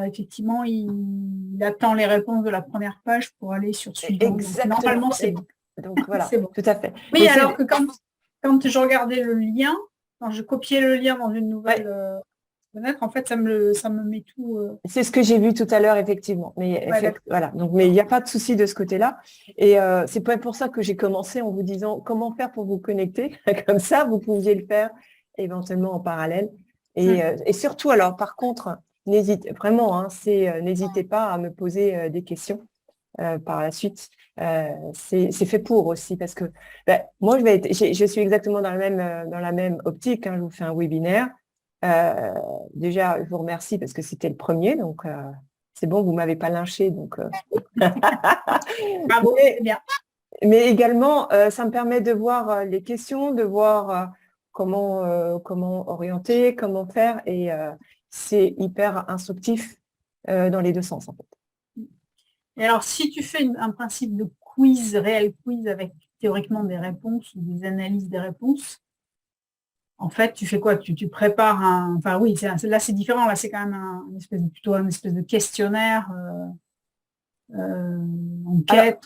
effectivement, il attend les réponses de la première page pour aller sur suivant. Donc, Exactement. normalement, c'est bon. Donc voilà, C'est bon. tout à fait. Oui, Mais alors que quand je regardais le lien, quand je copiais le lien dans une nouvelle fenêtre, en fait, ça me met tout. c'est ce que j'ai vu tout à l'heure, effectivement. Mais Ouais, voilà. Donc, mais il n'y a pas de souci de ce côté-là. Et c'est pas pour ça que j'ai commencé en vous disant comment faire pour vous connecter. Comme ça, vous pouviez le faire éventuellement en parallèle. Et surtout, alors, par contre, vraiment, hein, n'hésitez pas à me poser des questions par la suite. C'est fait pour aussi parce que moi, je suis exactement dans la même optique, hein. Je vous fais un webinaire. Déjà, je vous remercie parce que c'était le premier, donc c'est bon, vous ne m'avez pas lynché. Donc, bravo, mais, c'est bien. mais également, ça me permet de voir les questions, de voir comment orienter, comment faire, et c'est hyper instructif dans les deux sens, en fait. Et alors, si tu fais un principe de quiz, réel quiz avec théoriquement des réponses ou des analyses des réponses, en fait, tu fais quoi? Tu prépares un. Enfin oui, là c'est différent, là c'est quand même plutôt un espèce de questionnaire, Alors, enquête.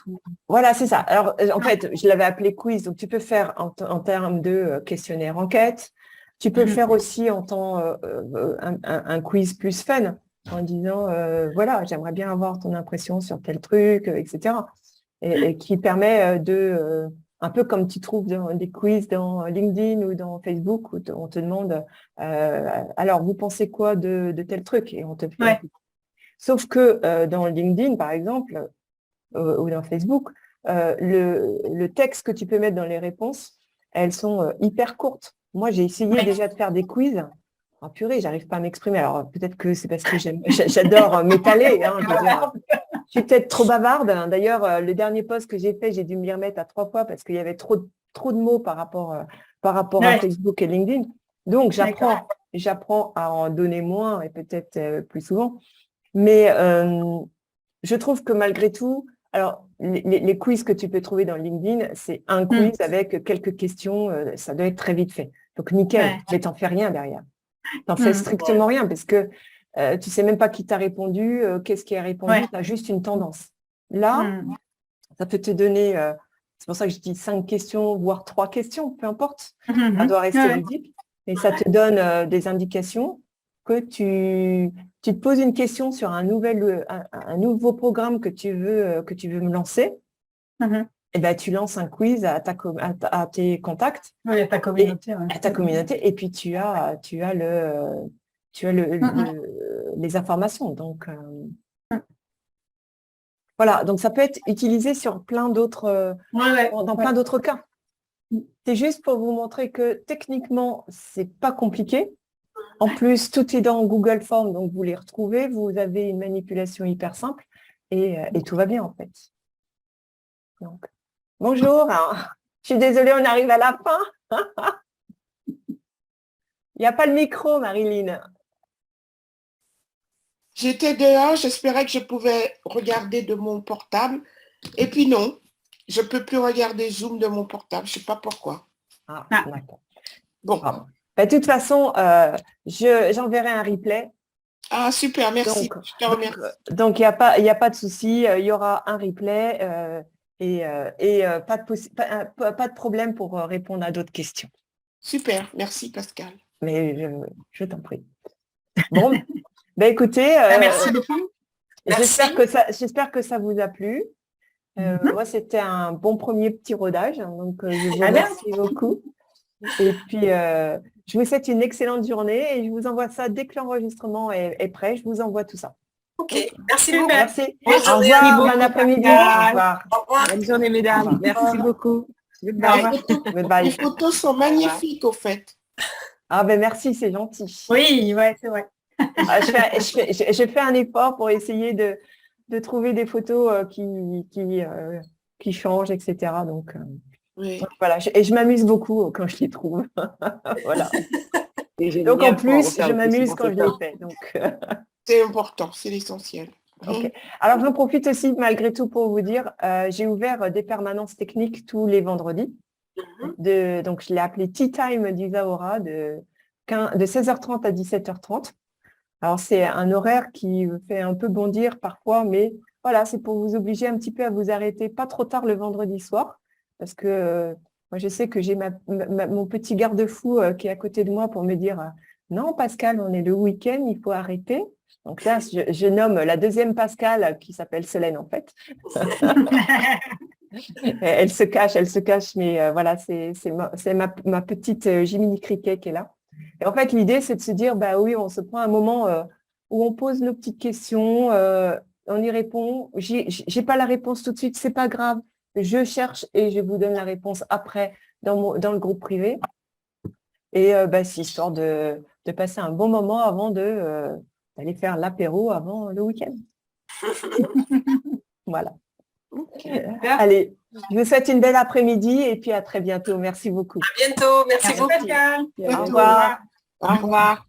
voilà, c'est ça. Alors, en fait, je l'avais appelé quiz, donc tu peux faire en termes de questionnaire enquête. Tu peux le faire aussi en temps un quiz plus fun, en disant, voilà, j'aimerais bien avoir ton impression sur tel truc, etc. Et qui permet un peu comme tu trouves dans des quiz dans LinkedIn ou dans Facebook où on te demande alors vous pensez quoi de tel truc et on te fait. Ouais. Sauf que dans LinkedIn par exemple ou dans Facebook, le texte que tu peux mettre dans les réponses, elles sont hyper courtes. Moi j'ai essayé déjà de faire des quiz. Oh purée, j'arrive pas à m'exprimer. Alors peut-être que c'est parce que j'adore m'étaler. Hein, je veux dire. Je suis peut-être trop bavarde. D'ailleurs, le dernier post que j'ai fait, j'ai dû me les remettre à 3 fois parce qu'il y avait trop de mots par rapport à Facebook et LinkedIn. Donc, j'apprends à en donner moins et peut-être plus souvent. Mais je trouve que malgré tout, alors, les quiz que tu peux trouver dans LinkedIn, c'est un quiz avec quelques questions. Ça doit être très vite fait. Donc, nickel. Mais t'en fais rien derrière. T'en fais strictement rien parce que tu sais même pas qui t'a répondu, qu'est-ce qui a répondu, tu as juste une tendance. Là, ça peut te donner, c'est pour ça que je dis 5 questions, voire 3 questions, peu importe, ça doit rester ludique, et ça te donne des indications que tu te poses une question sur un nouveau programme que tu veux me lancer, et ben tu lances un quiz à tes contacts, à ta communauté, à ta communauté, et puis tu as les informations. Donc, voilà. Donc, ça peut être utilisé sur plein d'autres, dans plein d'autres cas. C'est juste pour vous montrer que techniquement, c'est pas compliqué. En plus, tout est dans Google Forms, donc vous les retrouvez. Vous avez une manipulation hyper simple et tout va bien en fait. Donc, bonjour. Je suis désolée, on arrive à la fin. Il n'y a pas le micro, Marilyn. J'étais dehors, j'espérais que je pouvais regarder de mon portable. Et puis non, je ne peux plus regarder Zoom de mon portable. Je ne sais pas pourquoi. D'accord. Bon. De toute façon, j'enverrai un replay. Ah, super, merci. Je te remercie. Donc, il n'y a pas de souci. Il y aura un replay et pas de problème pour répondre à d'autres questions. Super, merci Pascal. Mais je t'en prie. Bon, écoutez, merci beaucoup. J'espère que ça vous a plu. Moi, c'était un bon premier petit rodage, donc je vous remercie beaucoup. Et puis, je vous souhaite une excellente journée et je vous envoie ça dès que l'enregistrement est prêt. Je vous envoie tout ça. Ok, merci beaucoup. Merci. Bonne Au journée. revoir, bon après-midi. Au revoir. Au revoir. Bonne journée, mesdames. Merci beaucoup. Goodbye. Les photos sont magnifiques au fait. Ah ben merci, c'est gentil. Oui, ouais, c'est vrai. Je fais un effort pour essayer de trouver des photos qui changent, etc. Donc, voilà. Et je m'amuse beaucoup quand je les trouve. Voilà. Donc en plus, je m'amuse quand je les fais. Donc, c'est important, c'est l'essentiel. Okay. Alors, j'en profite aussi, malgré tout, pour vous dire, j'ai ouvert des permanences techniques tous les vendredis. Donc, je l'ai appelé Tea Time d'Isaora de 16h30 à 17h30. Alors, c'est un horaire qui me fait un peu bondir parfois, mais voilà, c'est pour vous obliger un petit peu à vous arrêter pas trop tard le vendredi soir, parce que moi, je sais que j'ai mon petit garde-fou qui est à côté de moi pour me dire non, Pascal, on est le week-end, il faut arrêter. Donc là, je nomme la deuxième Pascal qui s'appelle Solène, en fait. Elle se cache, mais voilà, c'est ma petite Jiminy Cricket qui est là. Et en fait, l'idée, c'est de se dire, bah oui, on se prend un moment où on pose nos petites questions, on y répond. J'ai pas la réponse tout de suite, c'est pas grave. Je cherche et je vous donne la réponse après dans le groupe privé. Et c'est histoire de passer un bon moment avant d'aller faire l'apéro avant le week-end. Voilà. Allez, je vous souhaite une belle après-midi et puis à très bientôt. Merci beaucoup. À bientôt. Merci beaucoup. Pascal. Au revoir. Au revoir.